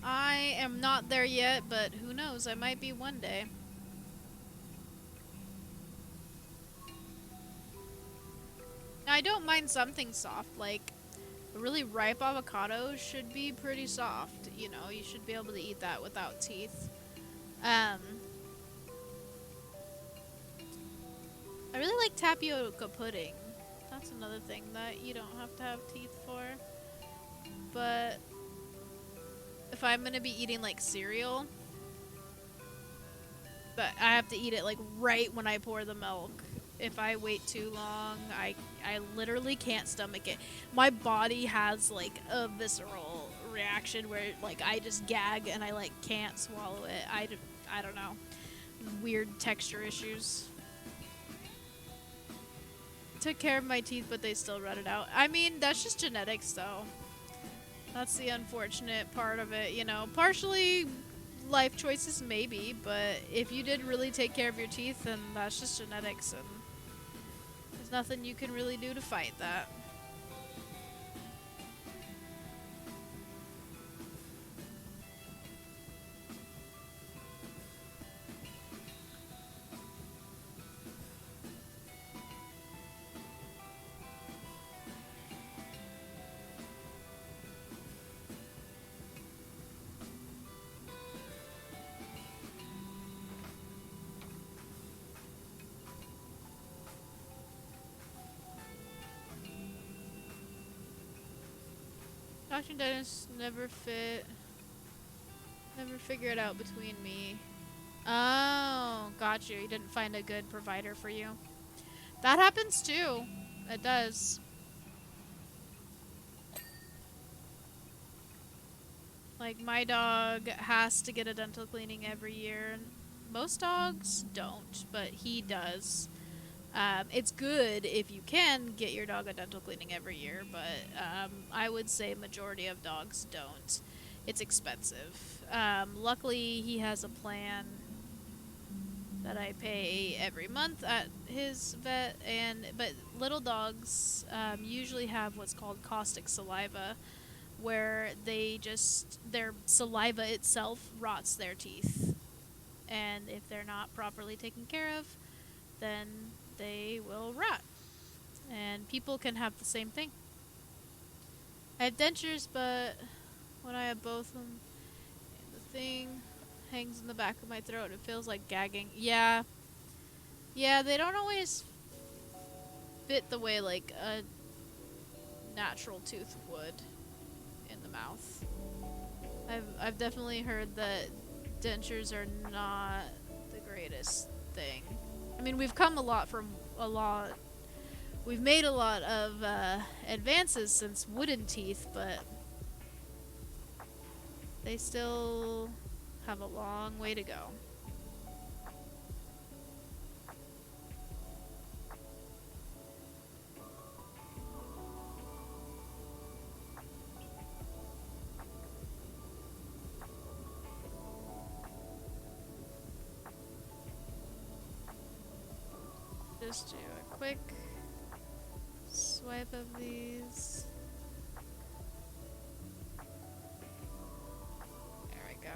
I am not there yet, but who knows? I might be one day. I don't mind something soft, like a really ripe avocado should be pretty soft. You know, you should be able to eat that without teeth. Um, I really like tapioca pudding. That's another thing that you don't have to have teeth for. But if I'm gonna be eating like cereal, but I have to eat it like right when I pour the milk. If I wait too long, I literally can't stomach it. My body has like a visceral reaction where like I just gag and I like can't swallow it. I don't know. Weird texture issues. Took care of my teeth, but they still rutted out. I mean, that's just genetics though. That's the unfortunate part of it, you know. Partially life choices maybe, but if you did really take care of your teeth, then that's just genetics, and there's nothing you can really do to fight that. Doctor and dentist never figure it out between me. Oh, got you. You didn't find a good provider for you. That happens too. It does. Like, my dog has to get a dental cleaning every year. Most dogs don't, but he does. It's good if you can get your dog a dental cleaning every year, but I would say majority of dogs don't. It's expensive. Luckily, he has a plan. that I pay every month at his vet, and but little dogs usually have what's called caustic saliva, where their saliva itself rots their teeth, and if they're not properly taken care of, then they will rot. And people can have the same thing. I have dentures, but when I have both of them, and the thing hangs in the back of my throat, it feels like gagging. Yeah, yeah, they don't always fit the way like a natural tooth would in the mouth. I've definitely heard that dentures are not the greatest thing. I mean, we've come a lot from a lot. We've made a lot of advances since wooden teeth, but they still have a long way to go. Just do a quick swipe of these. There we go.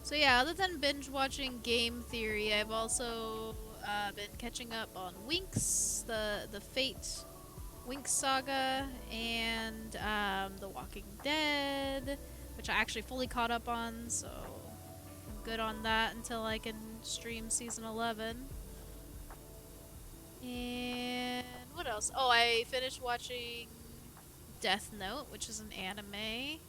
So yeah, other than binge watching Game Theory, I've also been catching up on Winx, the Fate Winx saga, and The Walking Dead, which I actually fully caught up on. So I'm good on that until I can stream season 11. And what else? Oh, I finished watching Death Note, which is an anime.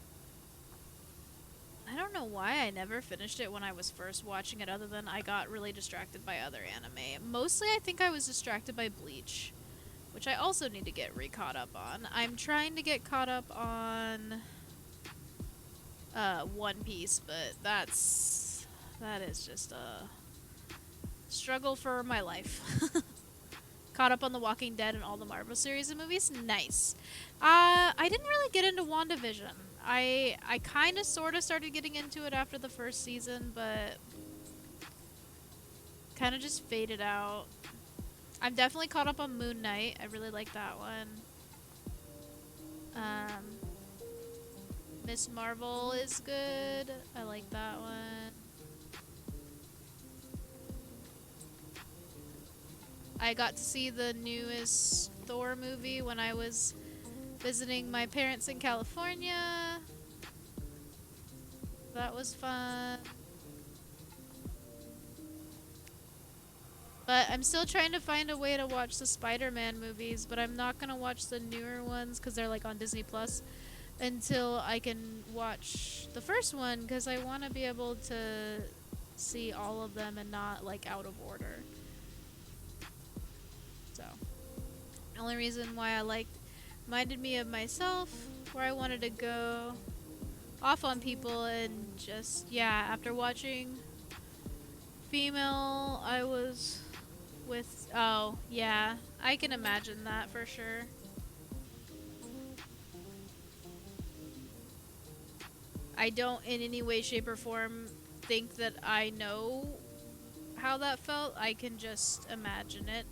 I don't know why I never finished it when I was first watching it, other than I got really distracted by other anime. Mostly, I think I was distracted by Bleach, which I also need to get re-caught up on. I'm trying to get caught up on One Piece, but that is just a struggle for my life. Caught up on The Walking Dead and all the Marvel series and movies. Nice. I didn't really get into WandaVision. I kind of sort of started getting into it after the first season, but kind of just faded out. I'm definitely caught up on Moon Knight. I really like that one. Um, Miss Marvel is good. I like that one. I got to see the newest Thor movie when I was visiting my parents in California. That was fun. But I'm still trying to find a way to watch the Spider-Man movies, but I'm not going to watch the newer ones cuz they're like on Disney Plus until I can watch the first one cuz I want to be able to see all of them and not like out of order. So, the only reason why I liked reminded me of myself, where I wanted to go off on people and just, yeah, after watching Female, I was with, oh, yeah, I can imagine that for sure. I don't in any way, shape, or form think that I know how that felt. I can just imagine it.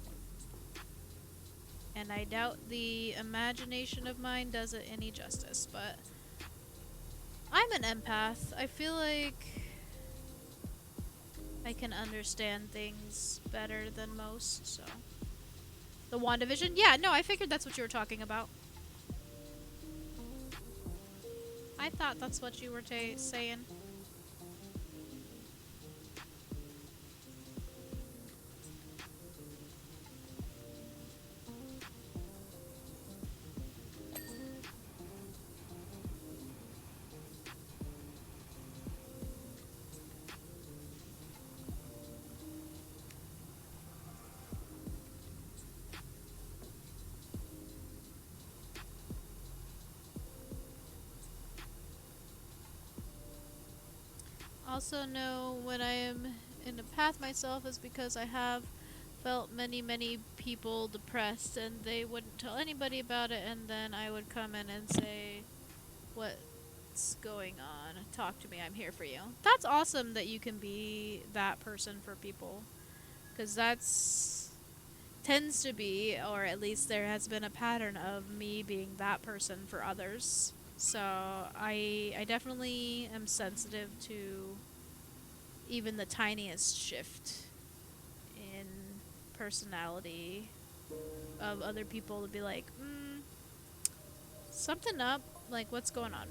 And I doubt the imagination of mine does it any justice, but I'm an empath. I feel like I can understand things better than most, so. The WandaVision? Yeah, no, I figured that's what you were talking about. I thought that's what you were saying. also know when I am in a path myself is because I have felt many, many people depressed and they wouldn't tell anybody about it, and then I would come in and say, what's going on? Talk to me, I'm here for you. That's awesome that you can be that person for people, because that's tends to be, or at least there has been a pattern of me being that person for others. So I definitely am sensitive to even the tiniest shift in personality of other people to be like, something up, like what's going on?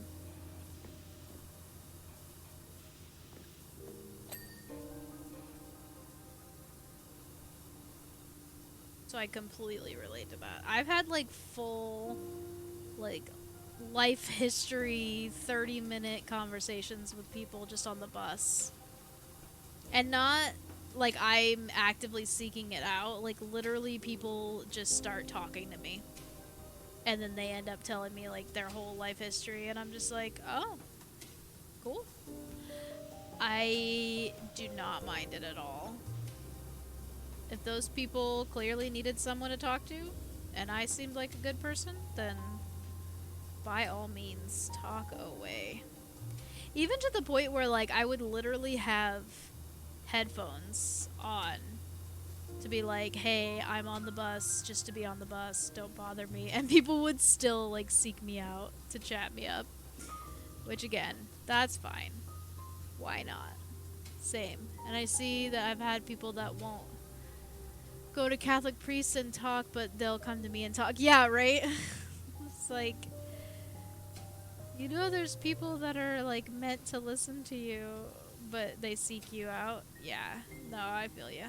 So I completely relate to that. I've had like full, like, life history 30-minute conversations with people just on the bus. And not like I'm actively seeking it out. Like, literally, people just start talking to me. And then they end up telling me, like, their whole life history. And I'm just like, oh, cool. I do not mind it at all. If those people clearly needed someone to talk to, and I seemed like a good person, then by all means, talk away. Even to the point where, like, I would literally have headphones on to be like, hey, I'm on the bus just to be on the bus, don't bother me. And people would still, like, seek me out to chat me up. Which, again, that's fine. Why not? Same. And I see that I've had people that won't go to Catholic priests and talk, but they'll come to me and talk. Yeah, right? It's like, you know, there's people that are, like, meant to listen to you, but they seek you out. Yeah. No, I feel ya.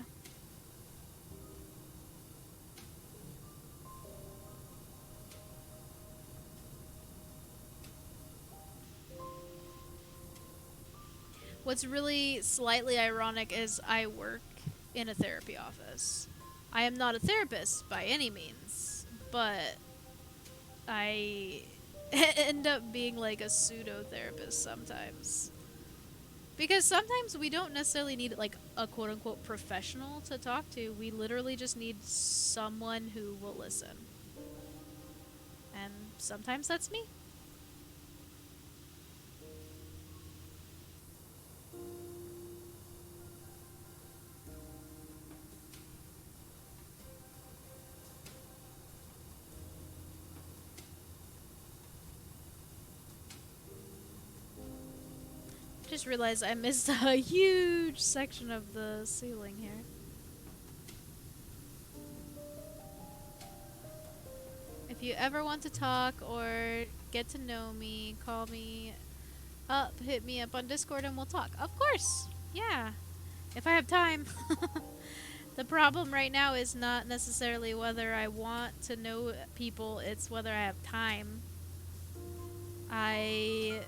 What's really slightly ironic is I work in a therapy office. I am not a therapist by any means, but I end up being like a pseudo therapist sometimes. Because sometimes we don't necessarily need like a quote unquote professional to talk to. We literally just need someone who will listen. And sometimes that's me. Just realized I missed a huge section of the ceiling here. If you ever want to talk or get to know me, call me up, hit me up on Discord and we'll talk. Of course. Yeah. If I have time. The problem right now is not necessarily whether I want to know people, it's whether I have time. I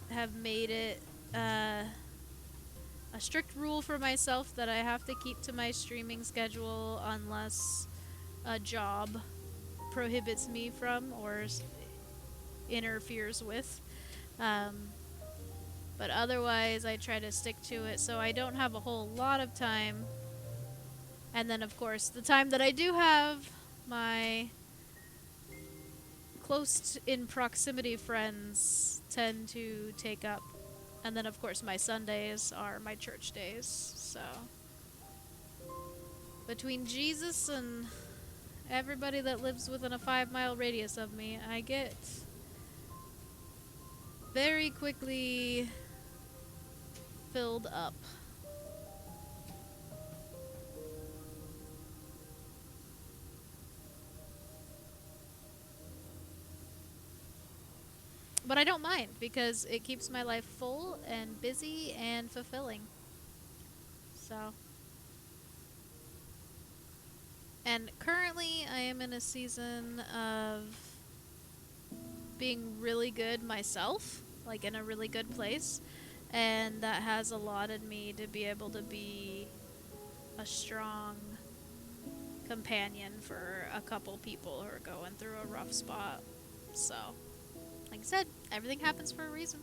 have made it a strict rule for myself that I have to keep to my streaming schedule unless a job prohibits me from or interferes with. Um, but otherwise, I try to stick to it, so I don't have a whole lot of time. And then, of course, the time that I do have, my close in proximity friends tend to take up. And then, of course, my Sundays are my church days. So, between Jesus and everybody that lives within a 5-mile radius of me, I get very quickly filled up. But I don't mind because it keeps my life full and busy and fulfilling. So, and currently I am in a season of being really good myself, like in a really good place, and that has allotted me to be able to be a strong companion for a couple people who are going through a rough spot. So, like I said, everything happens for a reason.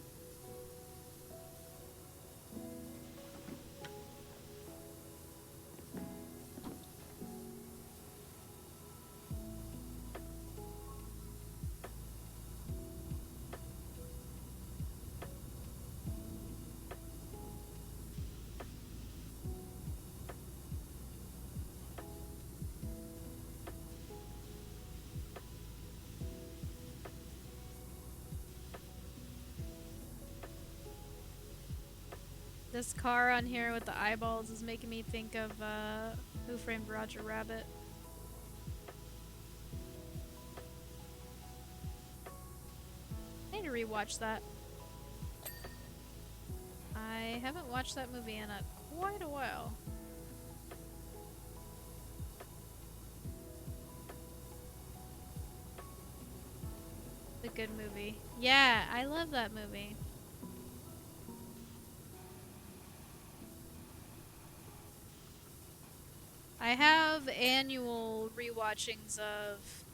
This car on here with the eyeballs is making me think of Who Framed Roger Rabbit. I need to rewatch that. I haven't watched that movie in quite a while. It's a good movie. Yeah, I love that movie. I have annual rewatchings of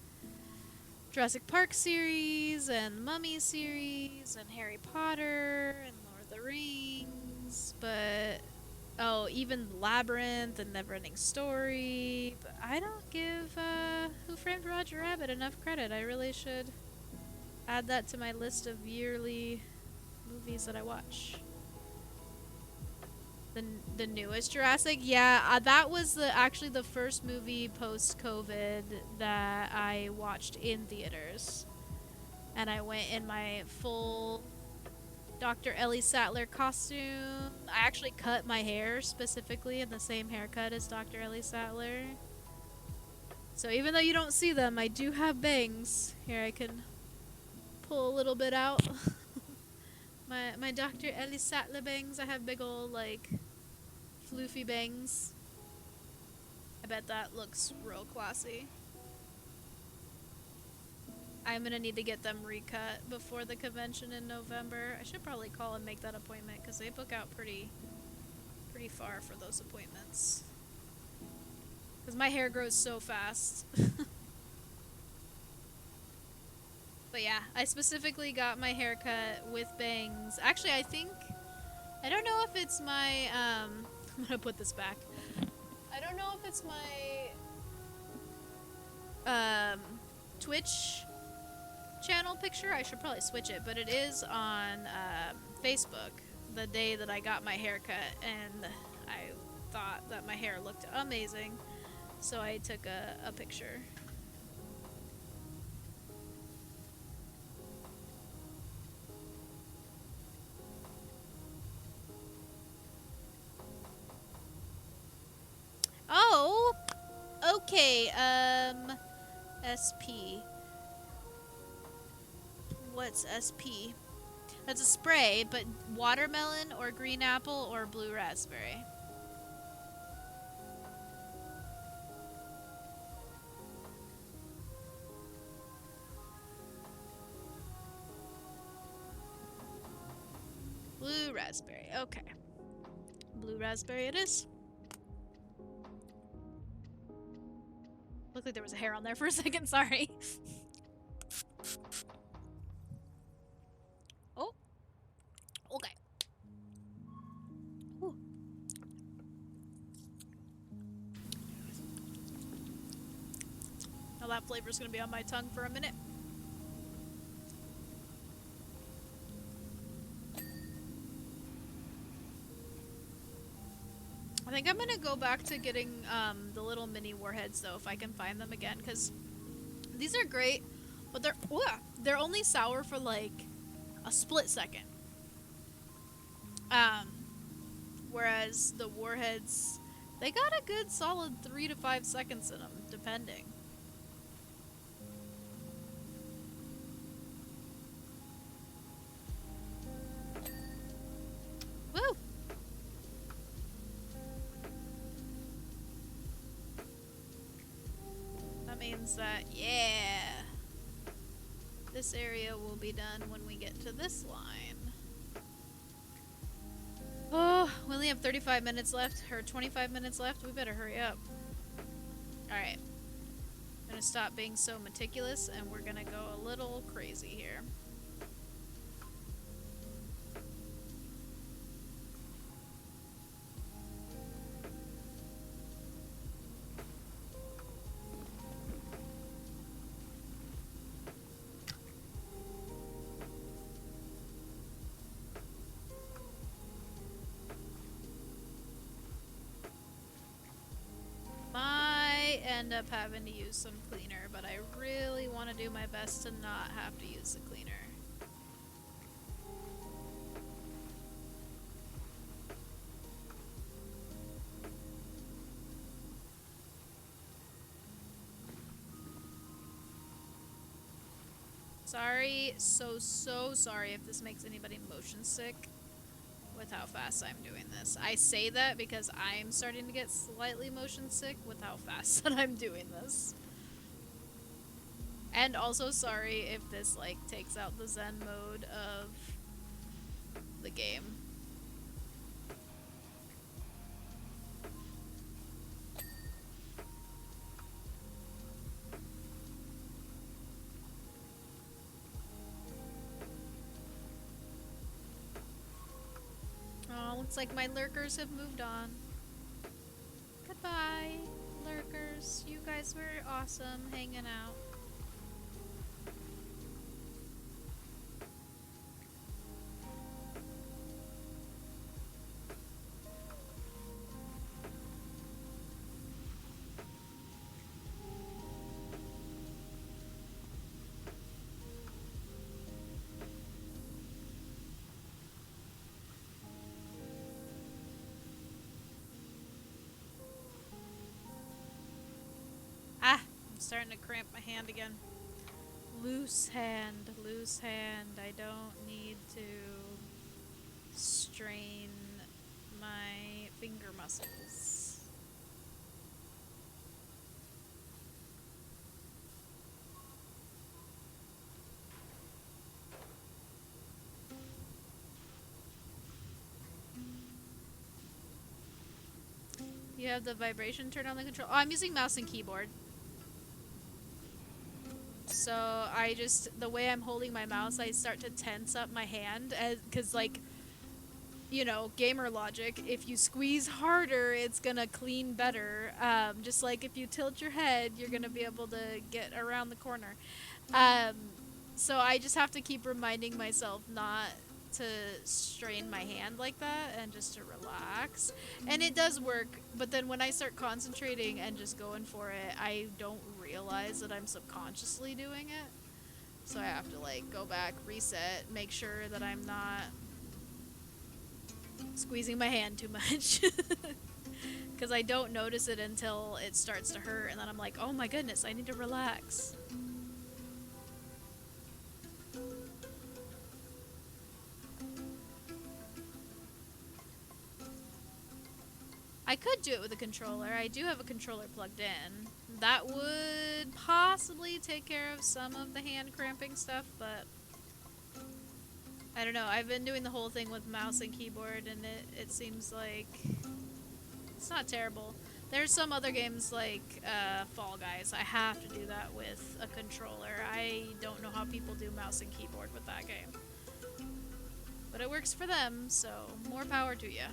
Jurassic Park series and Mummy series and Harry Potter and Lord of the Rings, but oh, even Labyrinth and Neverending Story. But I don't give Who Framed Roger Rabbit enough credit. I really should add that to my list of yearly movies that I watch. The newest Jurassic, yeah, that was actually the first movie post-COVID that I watched in theaters, and I went in my full Dr. Ellie Sattler costume. I actually cut my hair specifically in the same haircut as Dr. Ellie Sattler. So even though you don't see them, I do have bangs. Here, I can pull a little bit out. my Dr. Ellie Sattler bangs. I have big old like floofy bangs. I bet that looks real classy. I'm gonna need to get them recut before the convention in November. I should probably call and make that appointment because they book out pretty far for those appointments. Because my hair grows so fast. But yeah, I specifically got my hair cut with bangs. Actually, I don't know if it's my, I'm gonna put this back. I don't know if it's my, Twitch channel picture. I should probably switch it, but it is on, Facebook the day that I got my hair cut, and I thought that my hair looked amazing, so I took a picture. Oh, okay. SP. What's SP? That's a spray, but watermelon or green apple or blue raspberry. Blue raspberry. Okay. Blue raspberry it is. Looked like there was a hair on there for a second, sorry. Oh. Okay. Ooh. Now that flavor's gonna be on my tongue for a minute. I think I'm gonna go back to getting the little mini warheads though, if I can find them again, because these are great, but they're only sour for like a split second. Whereas the warheads, they got a good solid 3 to 5 seconds in them, depending. Woo! That means that, yeah, this area will be done when we get to this line. Oh, we only have 35 minutes left, or 25 minutes left. We better hurry up. Alright. I'm gonna stop being so meticulous, and we're gonna go a little crazy here. End up having to use some cleaner, but I really want to do my best to not have to use the cleaner. Sorry, so sorry if this makes anybody motion sick with how fast I'm doing this. I say that because I'm starting to get slightly motion sick with how fast that I'm doing this. And also sorry if this like takes out the zen mode of the game. Oh, looks like my lurkers have moved on. Goodbye, lurkers. You guys were awesome hanging out. Ah, I'm starting to cramp my hand again. Loose hand, loose hand. I don't need to strain my finger muscles. You have the vibration turned on the control. Oh, I'm using mouse and keyboard. So I just, the way I'm holding my mouse, I start to tense up my hand because like, you know, gamer logic, if you squeeze harder, it's gonna clean better. Just like if you tilt your head, you're gonna be able to get around the corner. Um, so I just have to keep reminding myself not to strain my hand like that and just to relax. And it does work, but then when I start concentrating and just going for it, I don't realize that I'm subconsciously doing it. So I have to like go back, reset, make sure that I'm not squeezing my hand too much. Because I don't notice it until it starts to hurt, and then I'm like, oh my goodness, I need to relax. I could do it with a controller. I do have a controller plugged in. That would possibly take care of some of the hand cramping stuff, but I don't know. I've been doing the whole thing with mouse and keyboard, and it seems like it's not terrible. There's some other games like Fall Guys. I have to do that with a controller. I don't know how people do mouse and keyboard with that game. But it works for them, so more power to you.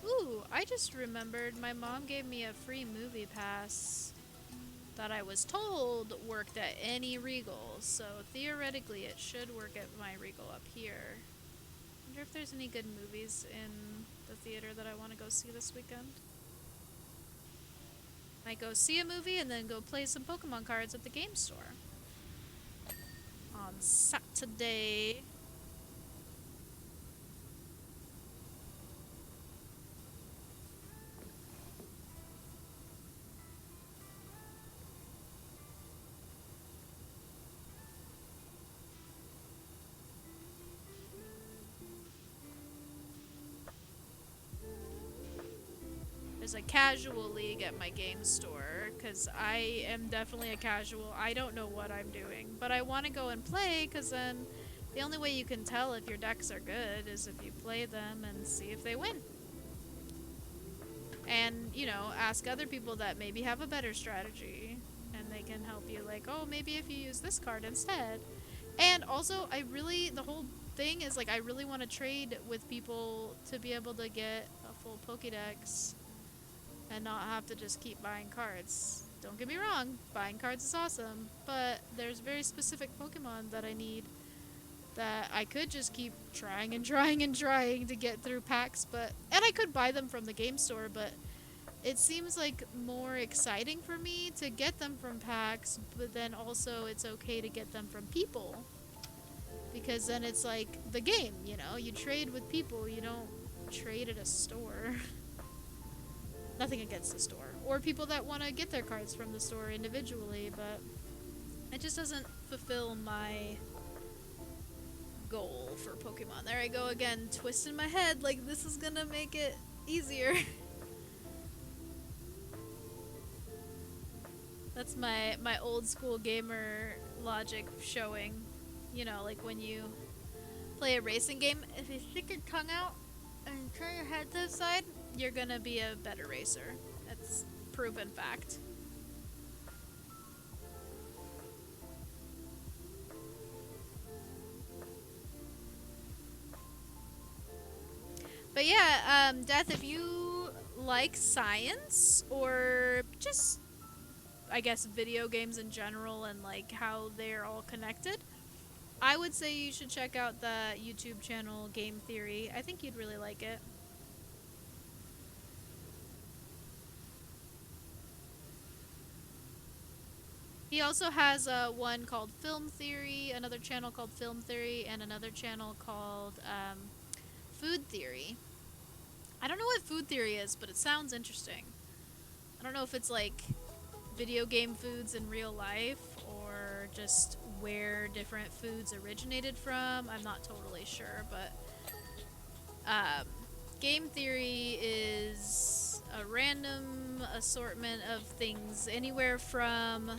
Ooh, I just remembered my mom gave me a free movie pass that I was told worked at any Regal, so theoretically it should work at my Regal up here. Wonder if there's any good movies in the theater that I want to go see this weekend. Might go see a movie and then go play some Pokemon cards at the game store on Saturday. There's a casual league at my game store, because I am definitely a casual. I don't know what I'm doing, but I want to go and play, because then the only way you can tell if your decks are good is if you play them and see if they win. And, you know, ask other people that maybe have a better strategy, and they can help you, like, oh, maybe if you use this card instead. And also, the whole thing is, like, I really want to trade with people to be able to get a full Pokédex and not have to just keep buying cards. don't get me wrong, buying cards is awesome, but there's very specific Pokemon that I need that I could just keep trying and trying and trying to get through packs, and I could buy them from the game store, but it seems like more exciting for me to get them from packs, but then also it's okay to get them from people. Because then it's like the game, you know? You trade with people, you don't trade at a store. Nothing against the store. Or people that want to get their cards from the store individually, but it just doesn't fulfill my goal for Pokemon. There I go again, twisting my head like this is gonna make it easier. That's my old school gamer logic showing. You know, like when you play a racing game, if you stick your tongue out and turn your head to the side, you're gonna be a better racer. That's proven fact. But yeah, Death, if you like science or just, I guess, video games in general and like how they're all connected, I would say you should check out the YouTube channel Game Theory. I think you'd really like it. He also has one called Film Theory, another channel called Film Theory, and another channel called Food Theory. I don't know what food theory is, but it sounds interesting. I don't know if it's like video game foods in real life or just where different foods originated from. I'm not totally sure, but game theory is a random assortment of things, anywhere from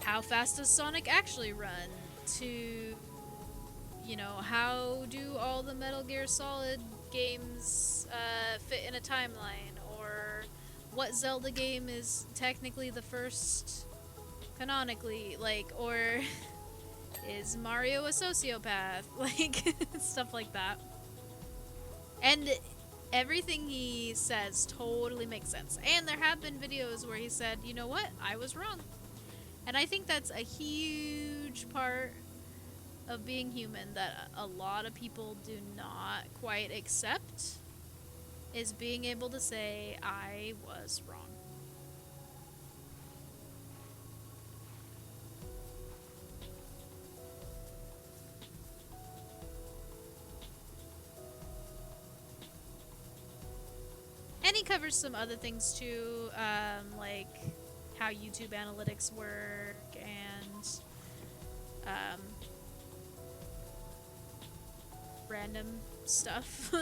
how fast does Sonic actually run to, you know, how do all the Metal Gear Solid games fit in a timeline, or what Zelda game is technically the first canonically, like, or is Mario a sociopath? Like, stuff like that. And everything he says totally makes sense. And there have been videos where he said, you know what, I was wrong. And I think that's a huge part of being human that a lot of people do not quite accept, is being able to say, I was wrong. And he covers some other things too, like how YouTube analytics work and random stuff.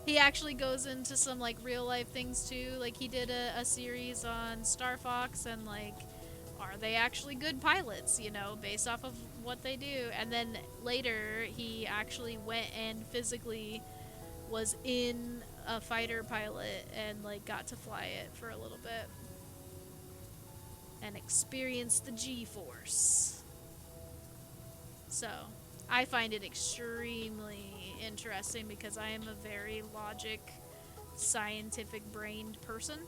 He actually goes into some like real life things too. Like he did a series on Star Fox and like, are they actually good pilots, you know, based off of what they do. And then later he actually went and physically was in a fighter pilot and like got to fly it for a little bit and experienced the G-force. So I find it extremely interesting because I am a very logic, scientific brained person.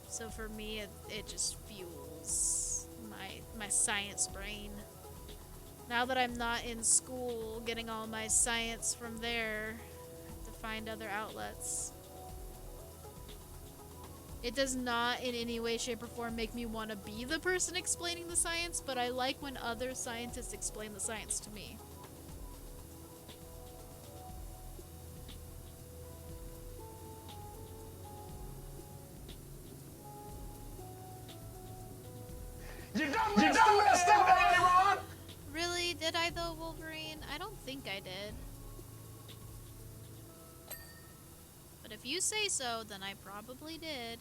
So for me, it just fuels my science brain. Now that I'm not in school getting all my science from there, I have to find other outlets. It does not in any way, shape, or form make me want to be the person explaining the science, but I like when other scientists explain the science to me. You done messed up, Aaron! Really? Did I though, Wolverine? I don't think I did. But if you say so, then I probably did.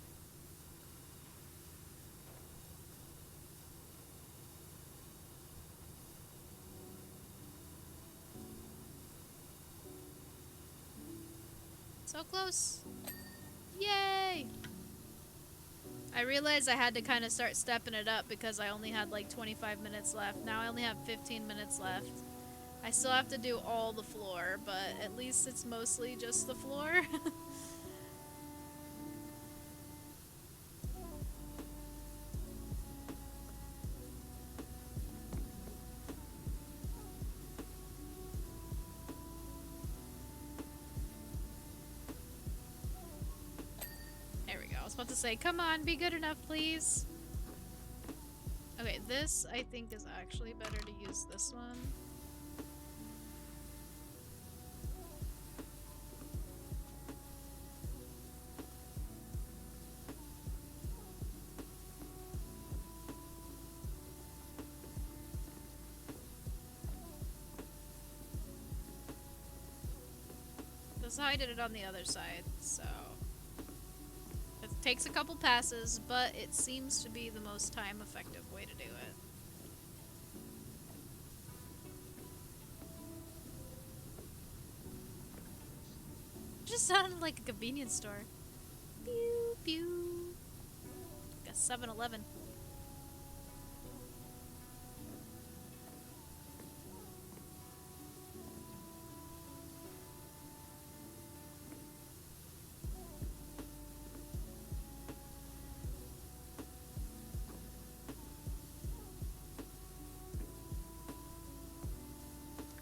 So close. Yay! I realized I had to kind of start stepping it up because I only had like 25 minutes left. Now I only have 15 minutes left. I still have to do all the floor, but at least it's mostly just the floor. was about to say, come on, be good enough, please. Okay, this I think is actually better to use this one. This is how I did it on the other side, so... It takes a couple passes, but it seems to be the most time-effective way to do it. Just sounded like a convenience store. Pew, pew. Like a 7-Eleven.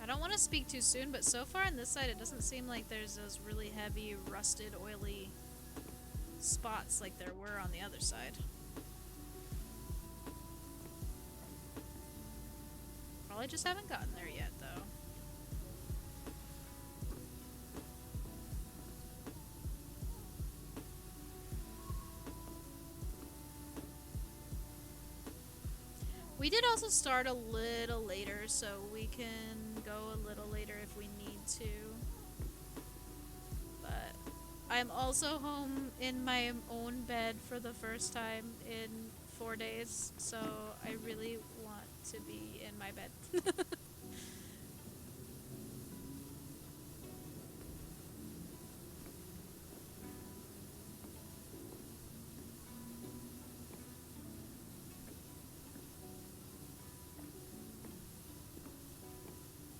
I don't want to speak too soon, but so far on this side it doesn't seem like there's those really heavy, rusted, oily spots like there were on the other side. Probably just haven't gotten there yet, though. We did also start a little later, so we can go a little later if we need to. But I'm also home in my own bed for the first time in 4 days, so I really want to be in my bed.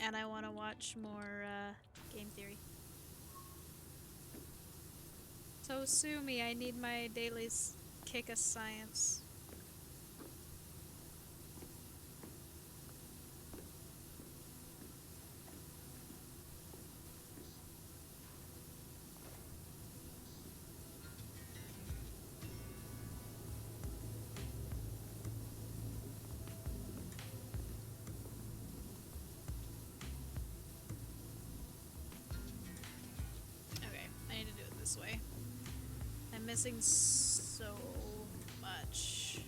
And I want to watch more game theory. So sue me, I need my daily kick of science. Okay, I need to do it this way. I'm missing so much.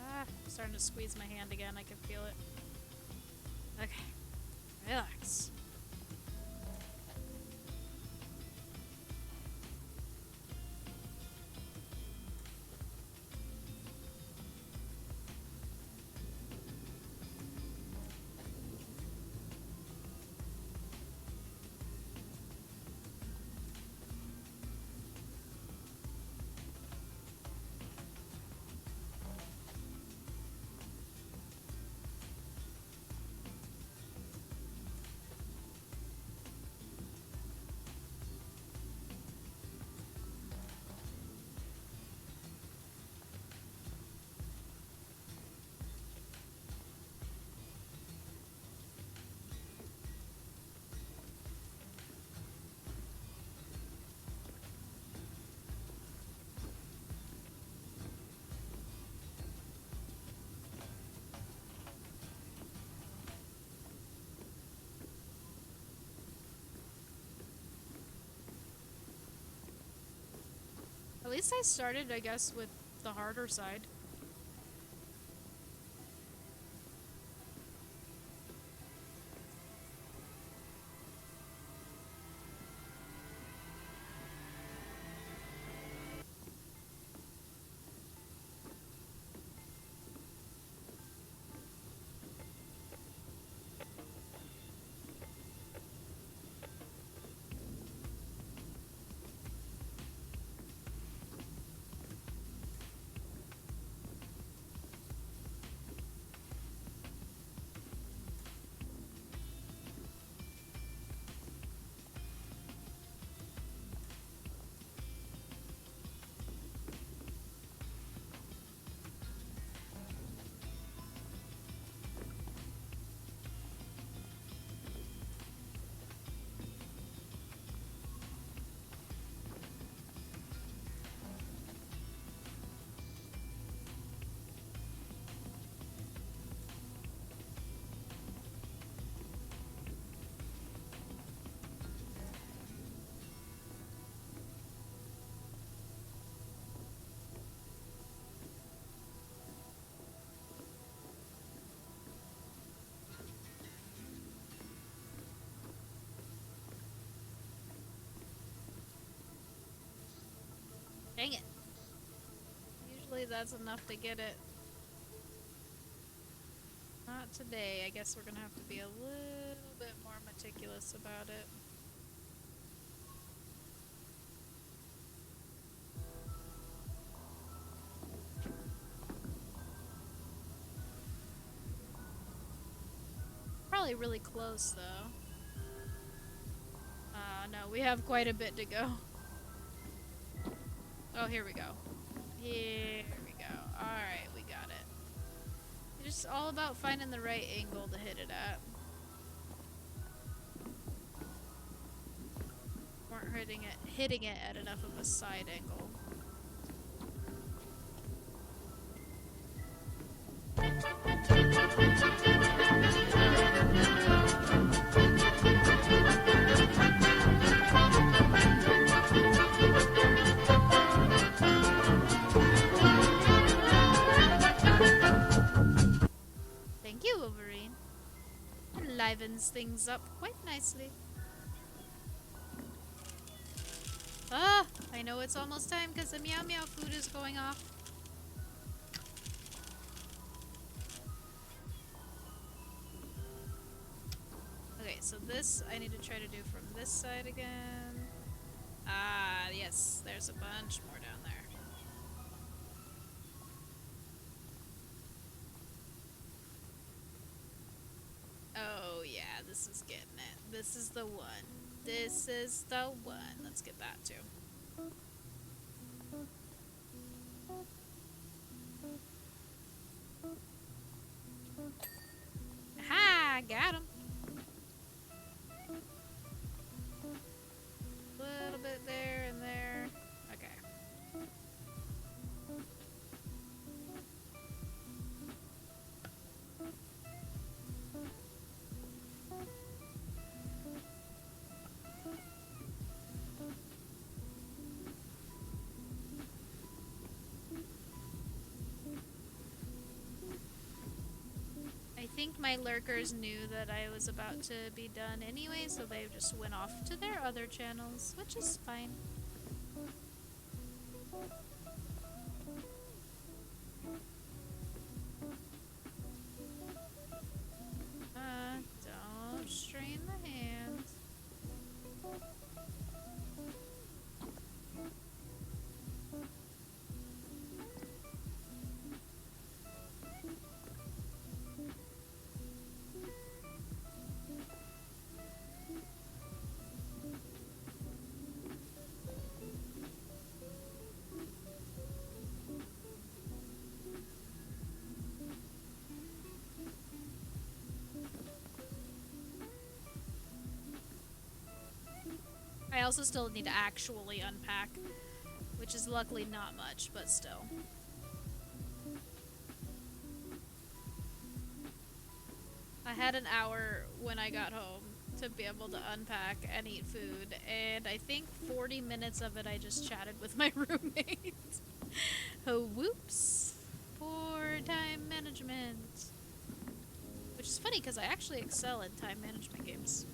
Ah, I'm starting to squeeze my hand again, I can feel it. Okay, relax. least I started, I guess, with the harder side. Dang it. Usually that's enough to get it. Not today. I guess we're gonna have to be a little bit more meticulous about it. Probably really close though. No, we have quite a bit to go. Oh, here we go. Here we go. Alright, we got it. It's just all about finding the right angle to hit it at. Weren't hitting it at enough of a side angle. Thank you, Wolverine. Enlivens things up quite nicely. Ah, I know it's almost time because the meow meow food is going off. Okay, so this I need to try to do from this side again. Ah, yes, there's a bunch more down there. Oh yeah, this is getting it. This is the one. This is the one. Let's get that too. Aha! Got him. Little bit there and there. Okay. I think my lurkers knew that I was about to be done anyway, so they just went off to their other channels, which is fine. Don't strain the hands. I also still need to actually unpack, which is luckily not much, but still. I had an hour when I got home to be able to unpack and eat food, and I think 40 minutes of it I just chatted with my roommate. Oh, whoops. Poor time management. Which is funny because I actually excel in time management games.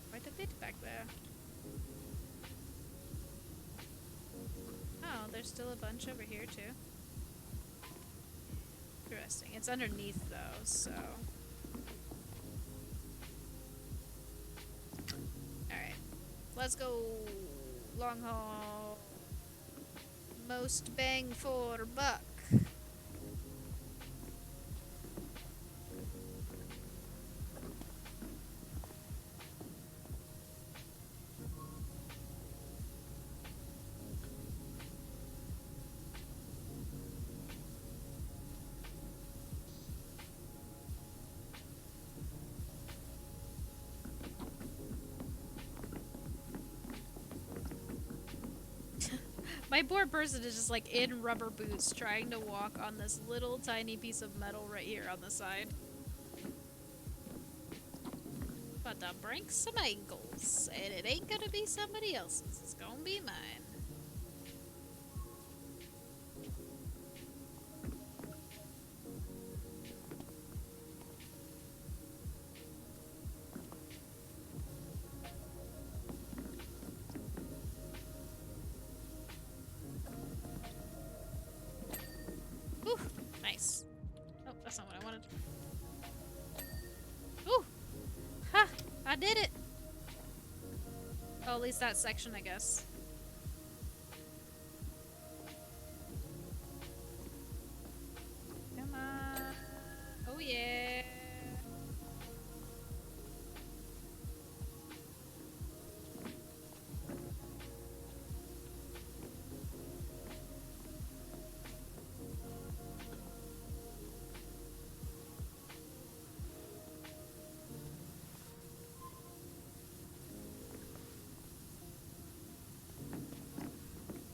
Quite a bit back there. Oh, there's still a bunch over here too. Interesting. It's underneath though, so... Alright. Let's go! Long haul. Most bang for buck. My poor person is just like in rubber boots trying to walk on this little tiny piece of metal right here on the side. About to break some ankles, and it ain't gonna be somebody else's, it's gonna be mine. Ooh, nice. Oh, that's not what I wanted. Ooh! Ha! I did it! Oh, at least that section, I guess. Come on. Oh, yeah.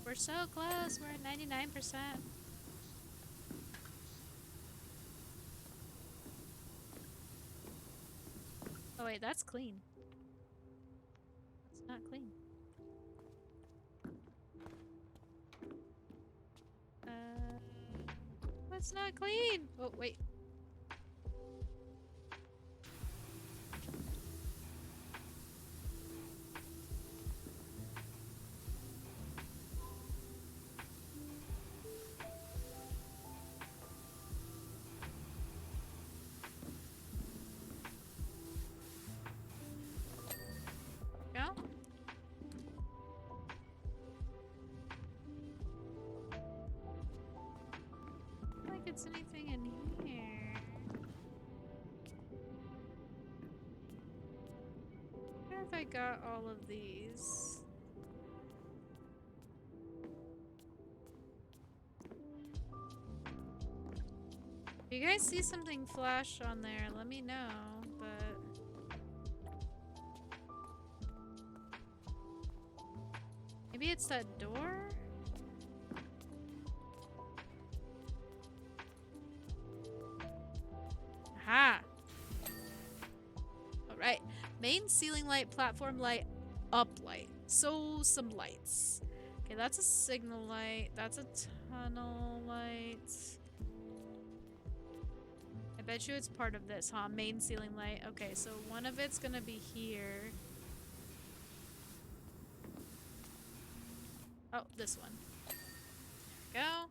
We're so close. We're at 99%. Oh, wait, that's clean. That's not clean. That's not clean. Oh, wait. Go. Like it's anything in here. I wonder if I got all of these. If you guys see something flash on there, let me know, but... Maybe it's that door? Aha! Alright. Main ceiling light, platform light, up light. So, some lights. Okay, that's a signal light. That's a tunnel light. I bet you it's part of this, huh? Main ceiling light. Okay, so one of it's gonna be here. Oh, this one. There we go.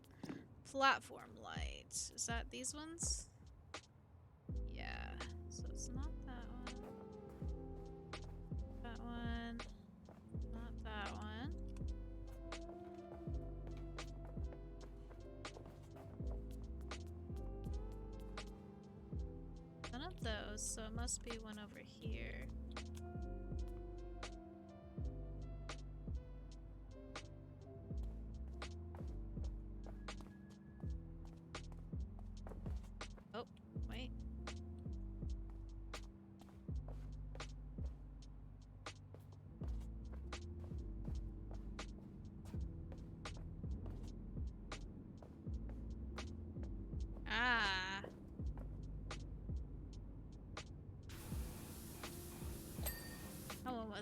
Platform light. Is that these ones? Yeah. So it's not that one. That one. Not that one. None of those, so it must be one over here.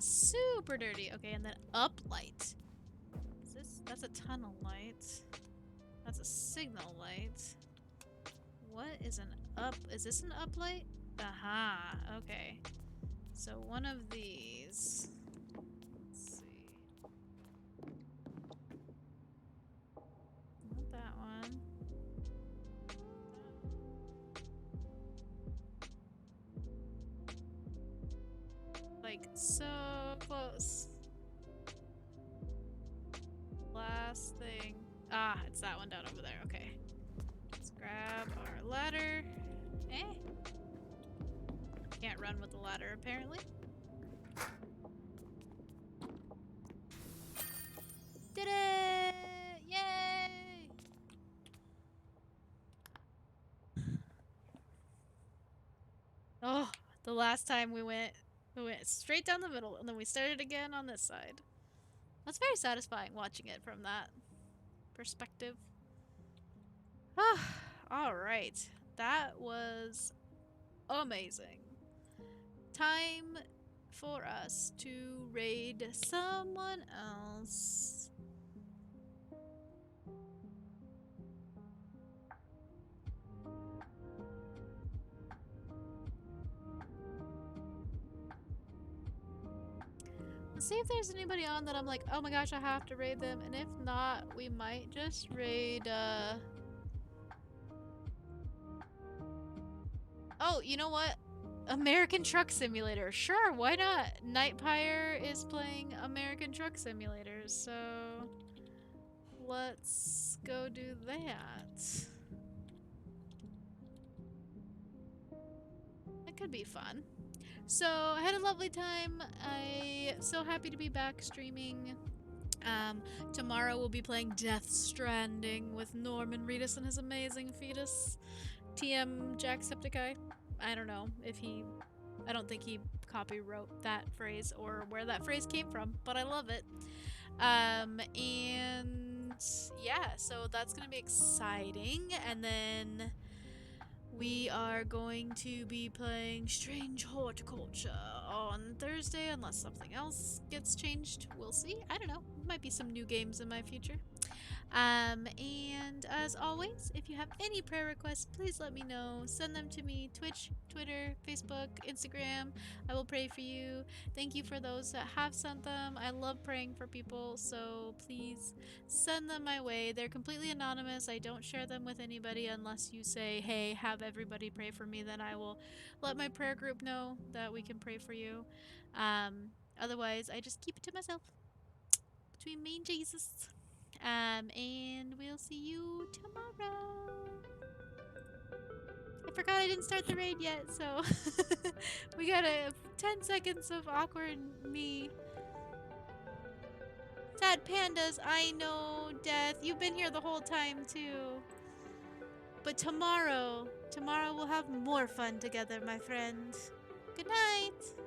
super dirty. Okay, and then up light. Is this? That's a tunnel light. That's a signal light. What is an up? Is this an up light? Aha. Okay. So one of these. Let's see. Not that one. Like, so close. Last thing. Ah, it's that one down over there. Okay. Let's grab our ladder. Eh? Can't run with the ladder, apparently. Did it! Yay! Oh, the last time we went straight down the middle, and then we started again on this side. That's very satisfying watching it from that perspective. Ah, alright. That was amazing. Time for us to raid someone else. Let's see if there's anybody on that I'm like, oh my gosh, I have to raid them. And if not, we might just raid, Oh, you know what? American Truck Simulator. Sure, why not? Nightpire is playing American Truck Simulator, so let's go do that. That could be fun. So, I had a lovely time. I'm so happy to be back streaming. Tomorrow we'll be playing Death Stranding with Norman Reedus and his amazing fetus. TM Jacksepticeye. I don't know if he... I don't think he copywrote that phrase or where that phrase came from, but I love it. And yeah, so that's gonna be exciting. And then we are going to be playing Strange Horticulture on Thursday, unless something else gets changed. We'll see. I don't know. Might be some new games in my future. And as always, if you have any prayer requests, please let me know. Send them to me, Twitch, Twitter, Facebook, Instagram. I will pray for you. Thank you for those that have sent them. I love praying for people, so please send them my way. They're completely anonymous. I don't share them with anybody unless you say, hey, have everybody pray for me. Then I will let my prayer group know that we can pray for you. Otherwise, I just keep it to myself between me and Jesus. And we'll see you tomorrow. I forgot I didn't start the raid yet, so we got 10 seconds of awkward me. Sad pandas, I know, Death. You've been here the whole time, too. But tomorrow we'll have more fun together, my friend. Good night.